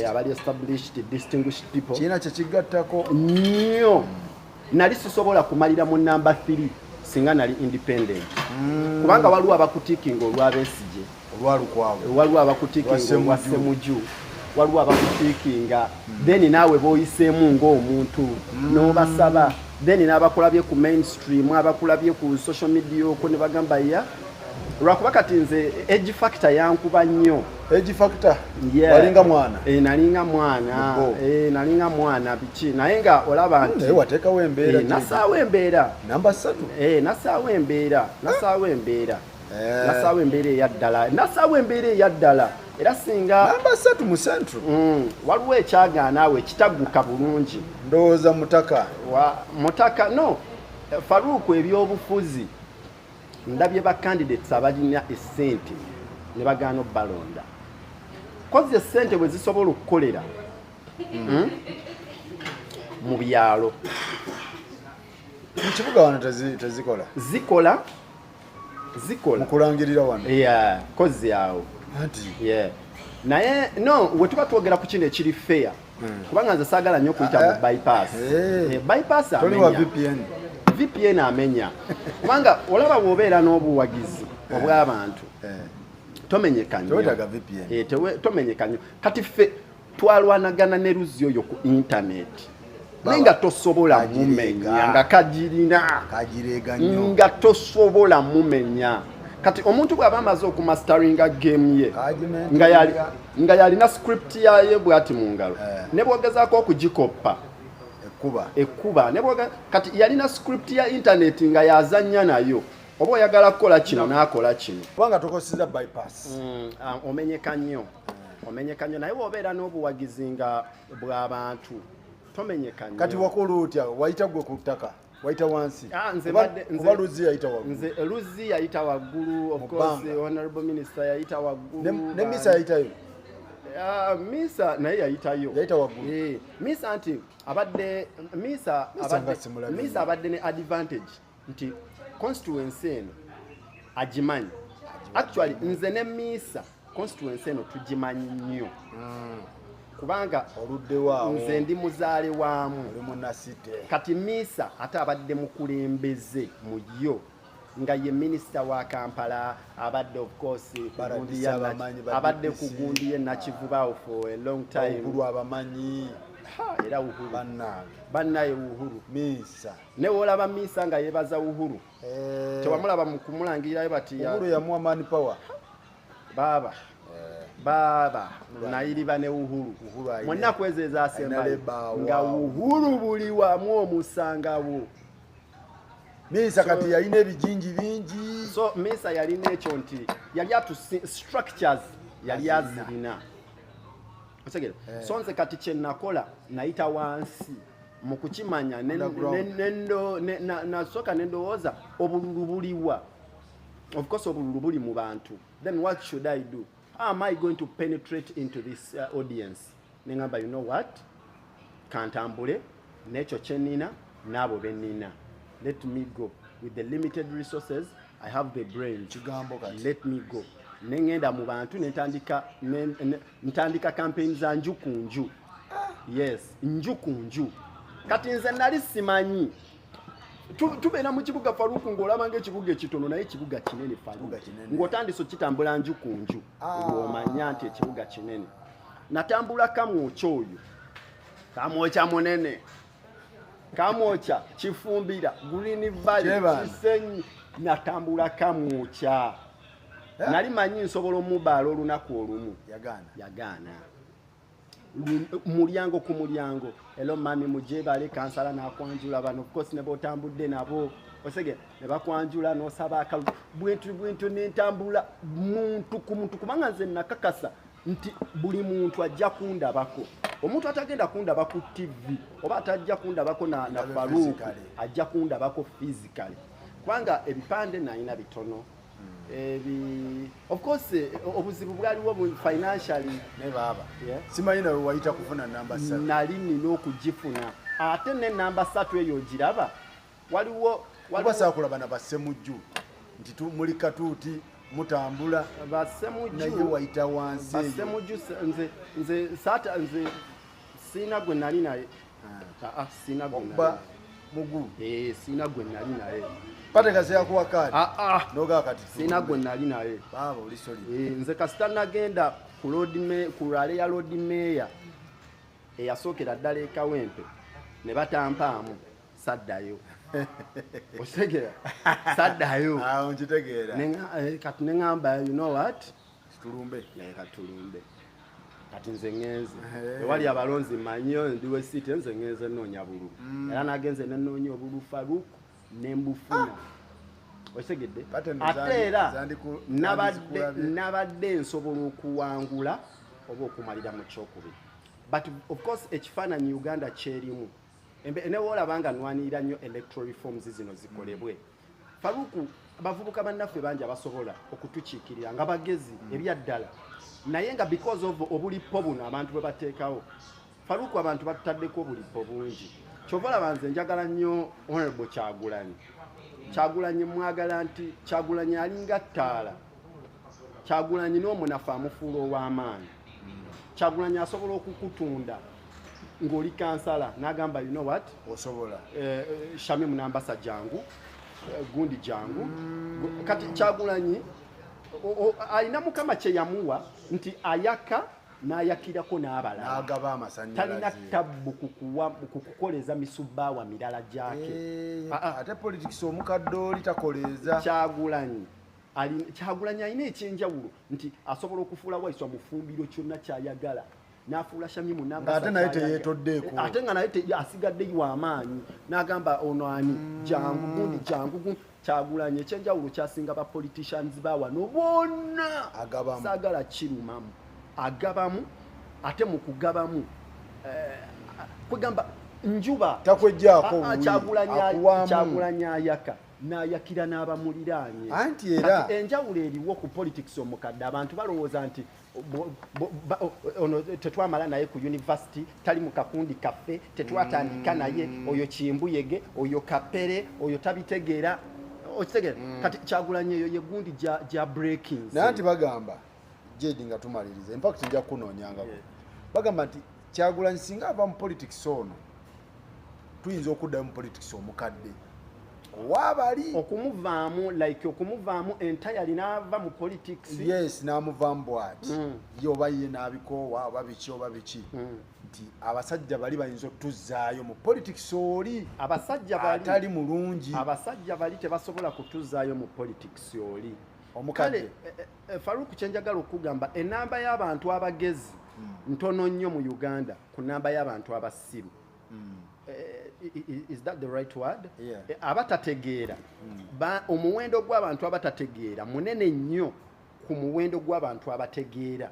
abali established distinguished people kina kyekigattako nnyo nali sisobola kumalira mu namba 3 singa nali independent kubanga waliwo abakutikinga olw'abesigye waliwo abakutikinga olw'assemuju waliwo abakutikinga then naawe boyiseemu ng'omuntu n'obasaba then n'abakulabye ku mainstream abakulabye ku social media okwo ne bagamba lwakuba kati nze age factor yankuba nnyo age factor walinga mwana nalinga mwana biki naye nga olaba nti wateekawo embeera nasaawo embeera namba 3 nasaawo embeera eyaddala era singa namba 3 mu centro waliwo ekyaganaawe ekitagguka bulungi ndowooza mutaka no Faruku ebyobufuzi ndabye ba candidates abalina essente ne bagaana balonda kozi essente bwe zisobola okukolera mu byalo mu kibuga wano tezikola mukulangirira wano kozi yawo naye no we tuba twogera ku kino ekiri fair kubanga nze saagala nnyo okuyita mu bypass VPN amenya kubanga olaba bw'obeera n'obuwagizi obw'abantu tomenyeka nnyo kati ffe twalwanagana ne Luzi oyo ku internet naye nga tosobola mumenya nga kagirina nga tosobola mumenya kati omuntu bw'aba amaze okumastaringa game ye nga yalina script yaye bw'ati mu ngalo ne bw'ogezaako okugikoppa ekuba kati yalina script ya internet nga yazanya nayo oba oyagala kukola kino n'akola kino kubanga tokosiza bypass omenyeka nnyo naye bw'obeera n'obuwagizi nga bw'abantu tomenyeka nnyo kati wakola otya wayita gwe ku ttaka wayita wansi kuba Luzi yayita waggulu Luzi yayita waggulu of course Honorable Minister yayita waggulu ne Misa yayitayo Misa naye yayita waggulu Misa nti Misa abadde ne advantage nti constituency eno agimanyi actually nze ne Misa constituency eno tugimanyi nnyo kubanga nze ndi muzaale waamu kati Misa ate abadde mukulembeze mu yo nga ye minister wa Kampala abadde of course abadde ku gundi ye Nakivuba for a long time Uhuru abamanyi era Uhuru bannaye Uhuru Misa ne wolaba Misa nga yebaza Uhuru tewamulaba mu kumulangirirayo bati Uhuru yamuwa man power baba nayiriba ne Uhuru mwonna kwezeza asemba nga Uhuru buli wamu omusangawo Misa kati yalina ebijinji bingi so Misa yalina ekyo nti yali atu structures yali azirina osegere so nze kati kye nakola nayita wansi mu kukimanya nasooka nendowooza obululu buliwa of course obululu buli mu bantu then what should I do? How am I going to penetrate into this audience? Nengamba, you know what? Kantambule, nekyo kyenina, nabo benina. Let me go. With the limited resources, I have the brain. Let me go. Nengenda mu bantu ntandika campaign za nju ku nju. Yes, nju ku nju. Kati nze nali simanyi. Tubeera mu kibuga Faruku ng'olaba ng'ekibuga ekitono naye ekibuga kinene Faruku ng'otandise okitambula nju ku nju ng'omanya nti ekibuga kinene natambula Kamwokya oyo Kamwokya munene Kamwokya Kifumbira Green Valley Kisenyi natambula Kamwokya nali manyi nsobola omubaala olunaku olumu yagaana mulyango ku mulyango elo mami mujebale kansala nakwanjula bano of course ne botambudde nabo osege ne bakwanjula no saba akalu bwintu n'entambula muntu ku muntu kubanga nze nakakasa nti buli muntu ajja kundabako omuntu atagenda kundaba ku TV oba atajja kundabako na Faruku ajja kundabako physically kubanga ebipande nalina bitono of course obuzibu bwaliwo financially ne baba simanyi nawe wayita kufuna namba 3 nali nina okugifuna ate ne namba 3 eyo giraba waliwo basakulaba na basemujju nti muli katuuti mutambula basemujju naye wayita wansi basemujju nze sina gwe nali naye sina gwe nali mugu sina gwe nali naye pate kazi yakuwa kati noga kati sina gwe nali naye baba oli soli nze kasita nagenda ku rale ya road mayor eyasookera ddala ekawempe ne batampaamu saddayo osegera saddayo awo nkitegeera kati neŋŋamba you know what tulumbe katulumbe kati nze ŋŋenze ewali abalonzi manyiyo ndiwe siti nze ŋŋenze nnoonya bululu era nagenze nenoonya obululu Faruku nembufuna osegedde ate era nabadde nsobola okuwangula oba okumalira mu kyokubiri but of course ekifaananyi Uganda kyerimu newoolaba nga nwanirira nnyo electoral reforms zino zikolebwe Faruku abavubuka bannaffe bangi abasobola okutukiikirira nga bagezi ebyaddala naye nga because of obulipo buno abantu bwe bateekawo Faruku abantu batutaddeko obulipo bungi kyova olaba nze njagala nnyo Honorable Kyagulanyi mwagala nti Kyagulanyi alinga ttaala Kyagulanyi n'omunafu amufuula ow'amaanyi Kyagulanyi asobola okukutunda ng'oli kansala n'agamba you know what osobola Shami Munambasa jangu gundi jangu kati Kyagulanyi alina mukama kye yamuwa nti ayaka n'ayakirako n'abalala n'agaba amasannyalaze talina ttabu kukukoleza misubbaawa mirala gyake ate politics omukadde oli takoleza Kyagulanyi alina ekyenjawulo nti asobola okufuula Waiswa mu fumbiro kyonna kyayagala n'afuula Shami Munambasa ate naye teyeetoddeeko ate nga naye asigadde w'amaanyi n'agamba ono ani jangu gundi jangu Kyagulanyi ekyenjawulo kyasinga ba politicians baawano bonna saagala kirumamu agabamu ate mu kugabamu kwegamba njuba takwejjaako Kyagulanyi ayaka n'ayakira n'abamuliraanye anti era enjawulo eriwo ku politics omukadde abantu balowooza nti ono tetwamala naye ku university tali mu kakundi kaffe tetwatandika naye oyo Kimbuyege oyo Kapere oyo tabitegeera okitegeera kati Kyagulanyi eyo yegundi gya breakings naye nti bagamba jedi nga tumaliriza impact nja kunoonyangako bagamba nti Kyagulanyi singa ava mu politics ono tuyinza okuddayo mu politics omukadde wabali okumuvaamu like okumuvaamu entirely n'ava mu politics. Yes, n'amuvaamu bw'ati ye oba ye n'abikoowa oba biki oba biki nti abasajja bali bayinza okutuzzaayo mu politics oli abasajja bali atali mulungi. Abasajja bali tebasobola kutuzzaayo mu politics oli omukadde. Faruku kyenjagala okugamba enamba y'abantu abagezi ntono nnyo mu Uganda ku namba y'abantu abasiru. Is that the right word? Yeah. Abatategeera omuwendo gw'abantu abatategeera munene nnyo ku muwendo gw'abantu abategeera,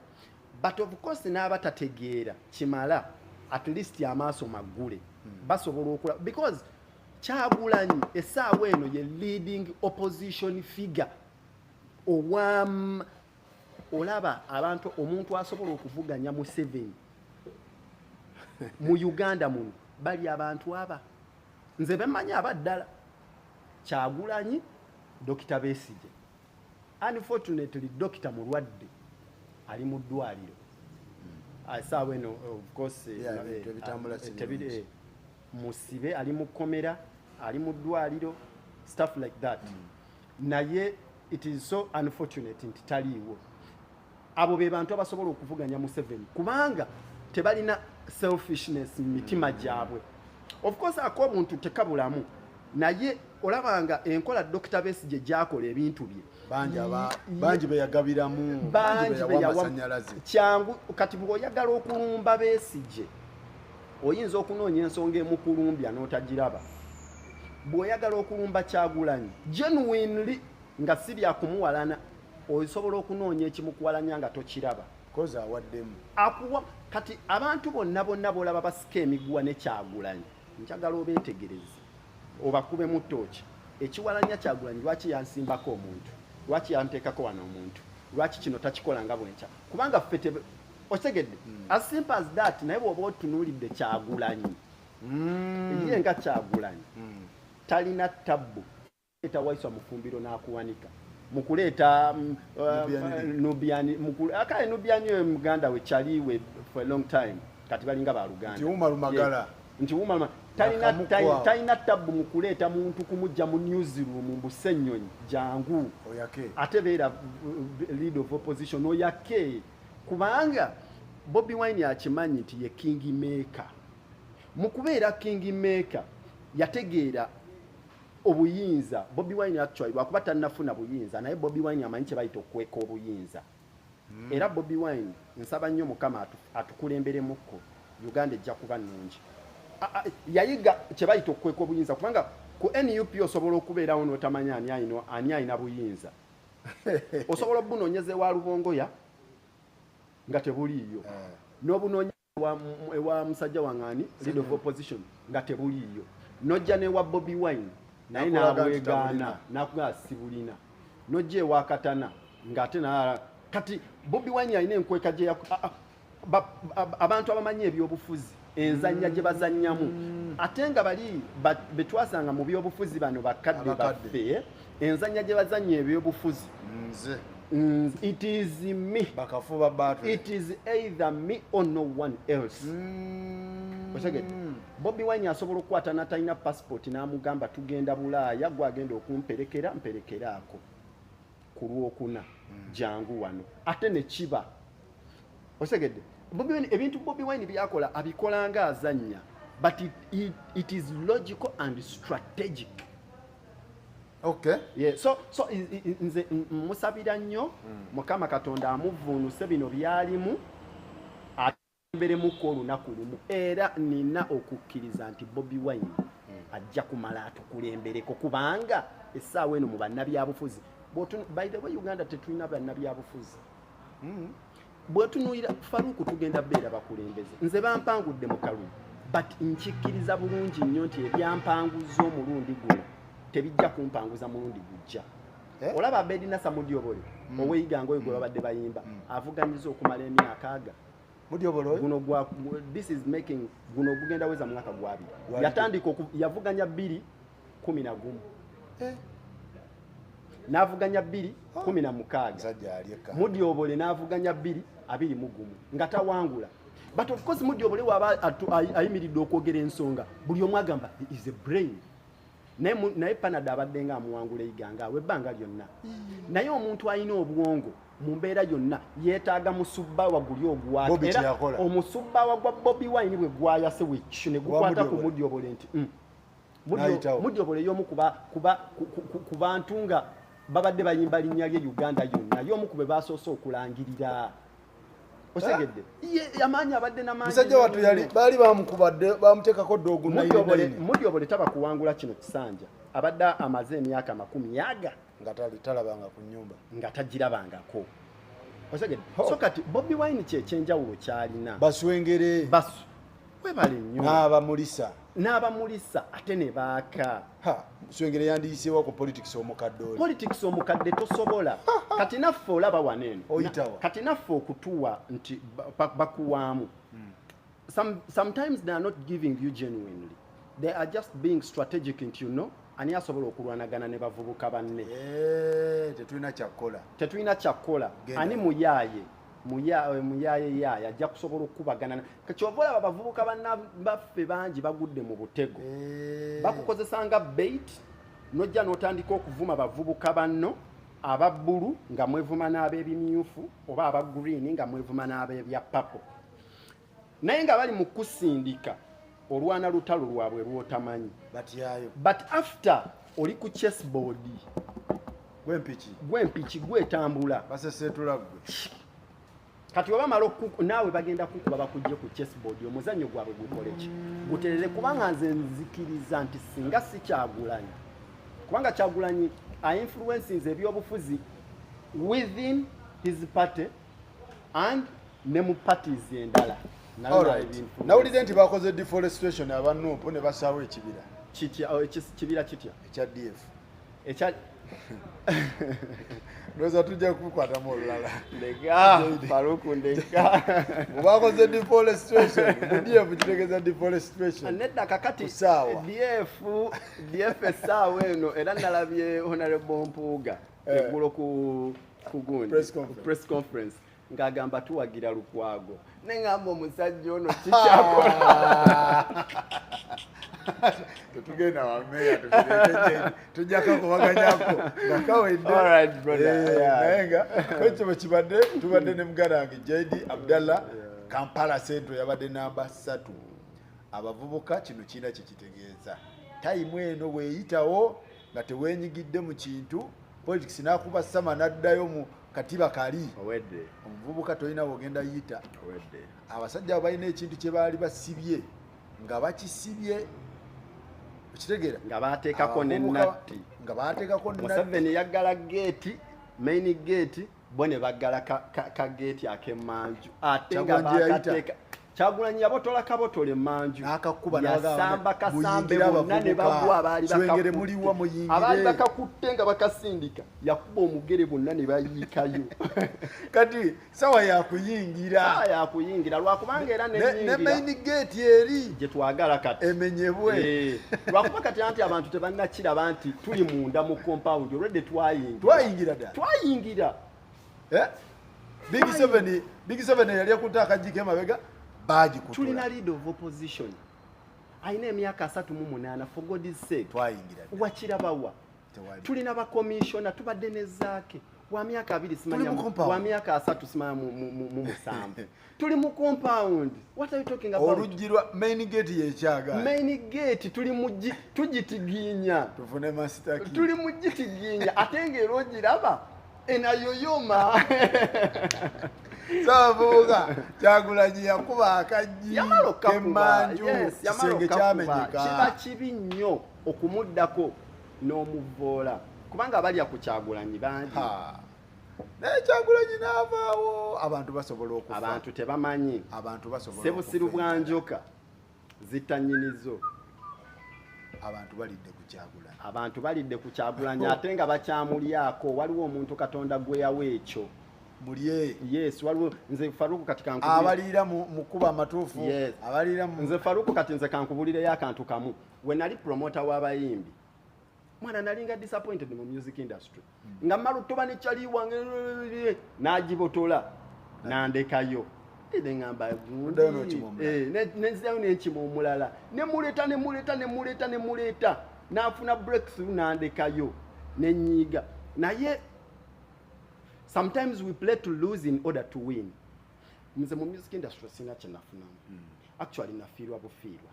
but of course n'abatategeera kimala at least amaaso maggule basobola okula because Kyagulanyi essaawa eno ye leading opposition figure. Olaba abantu omuntu asobola okuvuganya mu 7 mu Uganda muno bali abantu aba nze bemanya abaddala Kyagulanyi Dr. Besigye. Unfortunately Dr. mulwadde ali mu ddwaliro asaawe no of course musibe ali mu komera ali mu ddwaliro stuff like that naye it is so unfortunate nti taliiwo. Abo be bantu abasobola okuvuganya mu 7 kubanga tebalina selfishness mitima gyabwe. Of course ak'omuntu tekabulamu naye olabanga enkola Dr. Besigye gyakola ebintu bye bangi beyagabiramu bangi beyawamasanyalaze kyangu kati bw'oyagala okulumba Besigye oyinza okunoonya ensonga emukulumbya n'otagiraba. Bw'oyagala okulumba Kyagulanyi genuinely nga si bya kumuwalana osobola okunoonya ekimukuwalanya nga tokiraba koza awaddemu akuwa. Kati abantu bonna bolaba basika emiguwa ne Kyagulanyi njagala obeetegereze obakube mu ttooki ekiwalanya Kyagulanyi lwaki yansimbako omuntu, lwaki yanteekako wano omuntu, lwaki kino takikola nga bwenkya kubanga ffe otegedde as simple as that. Naye bw'oba otunuulidde Kyagulanyi ye nga Kyagulanyi talina tabbu eta waiswa mufumbiro n'akuwanika mukuleeta Nubiani akale Nubiani Muganda we chaliwe for a long time kati balinga ba Luganda nti uma lumagala nti uma talina tabbu mukuleeta muntu kumujja mu newsroom mu Busenyonyi jangu oyake ate beera lead of opposition oyake kubanga Bobi Wine akimanyi nti ye king maker. Mukubeera king maker yategeera obuyinza. Bobi Wine actually lwakuba tannafuna buyinza naye Bobi Wine amanyi kye bayita okweka obuyinza. Era Bobi Wine nsaba nnyo Mukama atukulemberemukko Uganda ejja kuba nnungi. Yayiga kye bayita okweka obuyinza kubanga ku NUP osobola okubeerawo n'otamanya ani ayina buyinza. Osobola obunoonyeze wa Lubongoya nga tebuliiyo n'obunoonyeze wa musajja wangani lead of opposition nga tebuliiyo nojja ne wa Bobi Wine naye n'abwegaana n'akugamba sibulina nojja ewa Katana ng'ate na kati Bobi Wine alina enkweka gye abantu abamanyi ebyobufuzi enzannya gye bazannyamu ate nga bali betwasanga mu byobufuzi bano bakadde baffe enzannya gye bazannya ebyobufuzi nze it is me. Bakafuba battery. It is either me or no one else. Bobi Wine asobola okukwata n'atalina passport n'amugamba tugenda Bulaaya gwe agenda okumperekera mperekeraako ku Lwokuna jangu wano ate ne kiba osegedde Bobi Wine ebintu Bobi Wine byakola abikola nga azannya but it is logical and strategic. Okay. Yeah. So nze musabira nnyo Mukama Katonda amuvuunuse bino byalimu atembere muko olunaku lumu era nina okukkiriza nti Bobi Wine ajja kumala atukulembereko kubanga essaawa eno mu bannabyabufuzi by the way Uganda tetulina bannabyabufuzi bwetunuulira Faruku tugenda beera bakulembeze nze bampangudde mu kalulu but nkikkiriza bulungi nnyo nti ebyampanguza omulundi guno tebijja kumpanguza mulundi gujja. Olaba Abedi Nasa Mudyobole oweyigango oyo gwe babadde bayimba avuganyiza okumala emyaka aga Mudyobole guno gwa this is making guno gugenda weza mu mwaka gwa 2 yatandika yavuganya 2011 n'avuganya 2016 Mudyobole n'avuganya 2021 nga tawangula. But of course Mudyobole waba ayimiridde okwogera ensonga buli omu agamba is a brain. naye Panada abadde nga amuwangula iganga webbanga lyonna naye omuntu alina obwongo mu mbeera yonna yeetaaga musubbawa guli ogwata era omusubbawa gwa Bobi Wine bwe gwayase wekisho ne gukwata ku Mudyobole nti Mudyobole y'omu ku bantu nga babadde bayimba linnya lye Uganda yonna y'omu ku be basoose okulangirira osegedde amaanyi abadde n'amaanyi musajja watu yali baali bamukubadde bamuteekako doogu Mudyobole taba kuwangula kino kisanja abadde amaze emyaka 10 yaga nga talabanga ku nnyumba nga tagirabangako osegedde so kati Bobi Wine kyekyenjawulo kyalina baswengere webale nnyo n'abamulisa ate ne baaka swengere yandiyiseewo ku politics omukadde tosobola kati naffe olaba waneeno kati naffe okutuwa nti bakuwaamu sometimes they are not giving you genuinely they are just being strategic nti ani asobola okulwanagana ne bavubuka banne tetulina kyakkola ani muyaye ajja kusobola okubagana kyova olaba abavubuka baffe bangi bagudde mu butego bakukozesa nga bait nojja n'otandika okuvuma bavubuka banno ababbulu nga mwevuma n'ab'ebimyufu oba aba green nga mwevuma n'ab'ebya papo naye nga bali mu kusindika olwana lutalo lwabwe lwotamanyi but after oli ku chessboard gwempiki gwetambula basesetula gwe kati oba malo naawe bagenda kukuba bakujje ku chessboard omuzannyo gwabwe gukoleki guterere kubanga nze nzikiriza nti singa si Kyagulanyi kubanga Kyagulanyi influences ebyobufuzi within his party and ne mu parties endala nawulidde nti bakoze deforestation abanuupu ne basaawo ekibira kitya ekya DF Roza tujja kukwatamu olulala. Ndega, Faruku ndega. Mubakoze deforestation. Mudiye mukitegeza deforestation. Nedda kakati DF sawa eno era nalabye Honorable Mpuuga eggulo ku gundi press conference ngagamba tuwagira Lukwago. Nengamba omusajja ono kikyakola. Tugenda wameya tujjako kubaganyako ngakawedde. All right brother. Nayenga kwecho tubadde ne mugarange JD Abdallah Kampala Central yabadde namba 3. Abavubuka kino kina kikitegeeza. Time eno weeyitawo nga tewenyigidde mu kintu politics nakuba sama naddayo mu katiba kali. Owedde. Omuvubuka toyina wogenda yita. Owedde. Abasajja balina ekintu kye baali basibye nga bakisibye kitegera nga bateekako n'ennatti nga bateekako n'ennatti Museveni yaggala gate main gate bone baggala ka gate ak'emmanju ate nga bakateeka Kyagulanyi yabotola kabotole manju akakuba yasamba kasambe bonna ne bagwa abaali bakakugere muliwa muyingire abaali bakakutte nga bakasindika yakuba omugere bonna ne bayiikayo kati sawa yakuyingira lwakubanga era ne main gate eri gye twagala kati emenyebwe lwakuba kati anti abantu tebannakiraba nti tuli munda mu compound already twayingira Big Seven yali akutaka jike mabega baji kutula tulina leader of opposition aina emyaka 38 for God's sake twayingira wakirabawa tulina ba commissioner tubadde nezaake wa myaka 2 simanya wa myaka 3 simanya mu musambu tuli mu compound what are you talking about olujirwa main gate yekyaga main gate tuli tugitiginya tufune master key tuli mugitiginya atenge rogiraba enayoyoma Sabuga Kyagulanyi yakuba akajji kemanju kisenge kyamenyeka kiba kibi nnyo okumuddako n'omuvoola kubanga abalya ku Kyagulanyi bangi naye Kyagulanyi n'avaawo abantu basobola okufa abantu tebamanyi abantu basobola Sebusiru bwanjoka zitanyinizo abantu balidde ku Kyagulanyi ate nga bakyamulyako waliwo omuntu Katonda gwe yawa ekyo muliye yes waliwo nze Faruku kati kankubulira abalira mu kuba amatuufu yes. abalira nze Faruku kati nze kankubulire yakantu kamu we nali promoter w'abayimbi mwana nalinga disappointed mu music industry nga malutoba ne chali wange najibotola nandekayo ide ngamba gundi nenzidayo nenchimo omulala nemuleta n'afuna breakthrough n'andekayo n'enyiga naye sometimes we play to lose in order to win. Nze mu music industry sina kyenafunamu actually nafiirwa bufiirwa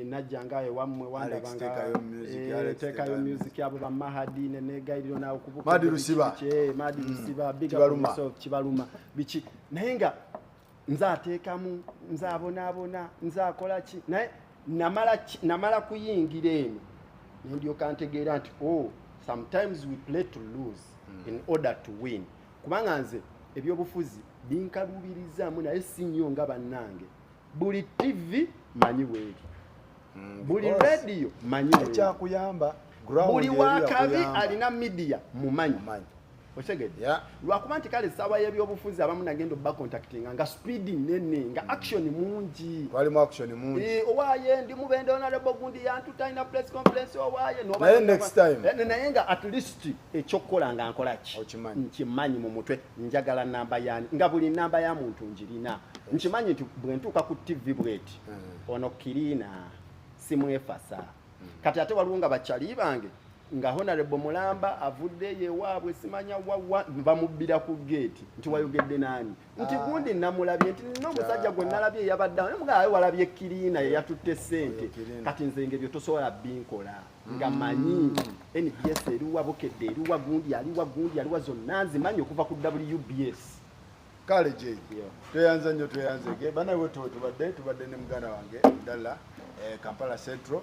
najjangayo wamwe wandabanga music abo ba Mahadi ne gairiro nawo kubuka Mahadi Lusiba big up so kibaluma bichi naye nga nzaateekamu nzaabonabona nzaakola ki naye namala kuyingira eno ndyoka ntegeera nti sometimes we play to lose in order to win kubanga nze ebyobufuzi binkaluubirizaamu naye si nnyo nga bannange buli TV manyi weeri buli radio manyi weeri kyakuyamba buli wakabi alina media mumanyi otegedde lwakuba nti kale ssaawa y'ebyobufuzi abamu nagenda bacontactinga nga speedi nene nga action mungi walimu action mungi owaaye ndi mubende honorable gundi yantutalina press conference owaaye naye next time naye nga at least ekyokukola nga nkola ki nkimanyi mu mutwe njagala namba yani nga buli namba ya muntu njirina nkimanyi nti bwe ntuuka ku TV bweti ono kirina simwefasa kati ate waliwo nga bakyali bange nga honorable Mulamba avudde yewaabwe simanya wawa bamubbira ku gate nti wayogedde nani nti gundi namulabye nti n'omusajja gwe nalabye yabaddawo nga walabye kirina yatutte ssente kati nze ng'ebyo tosobola binkola nga manyi NBS eriwa Bukedde eriwa gundi aliwa zonna nzimanyi okuva ku WBS kale je tweyanze nnyo tweyanze ge bana wetu tubadde ne muganda wange Abdallah Kampala Central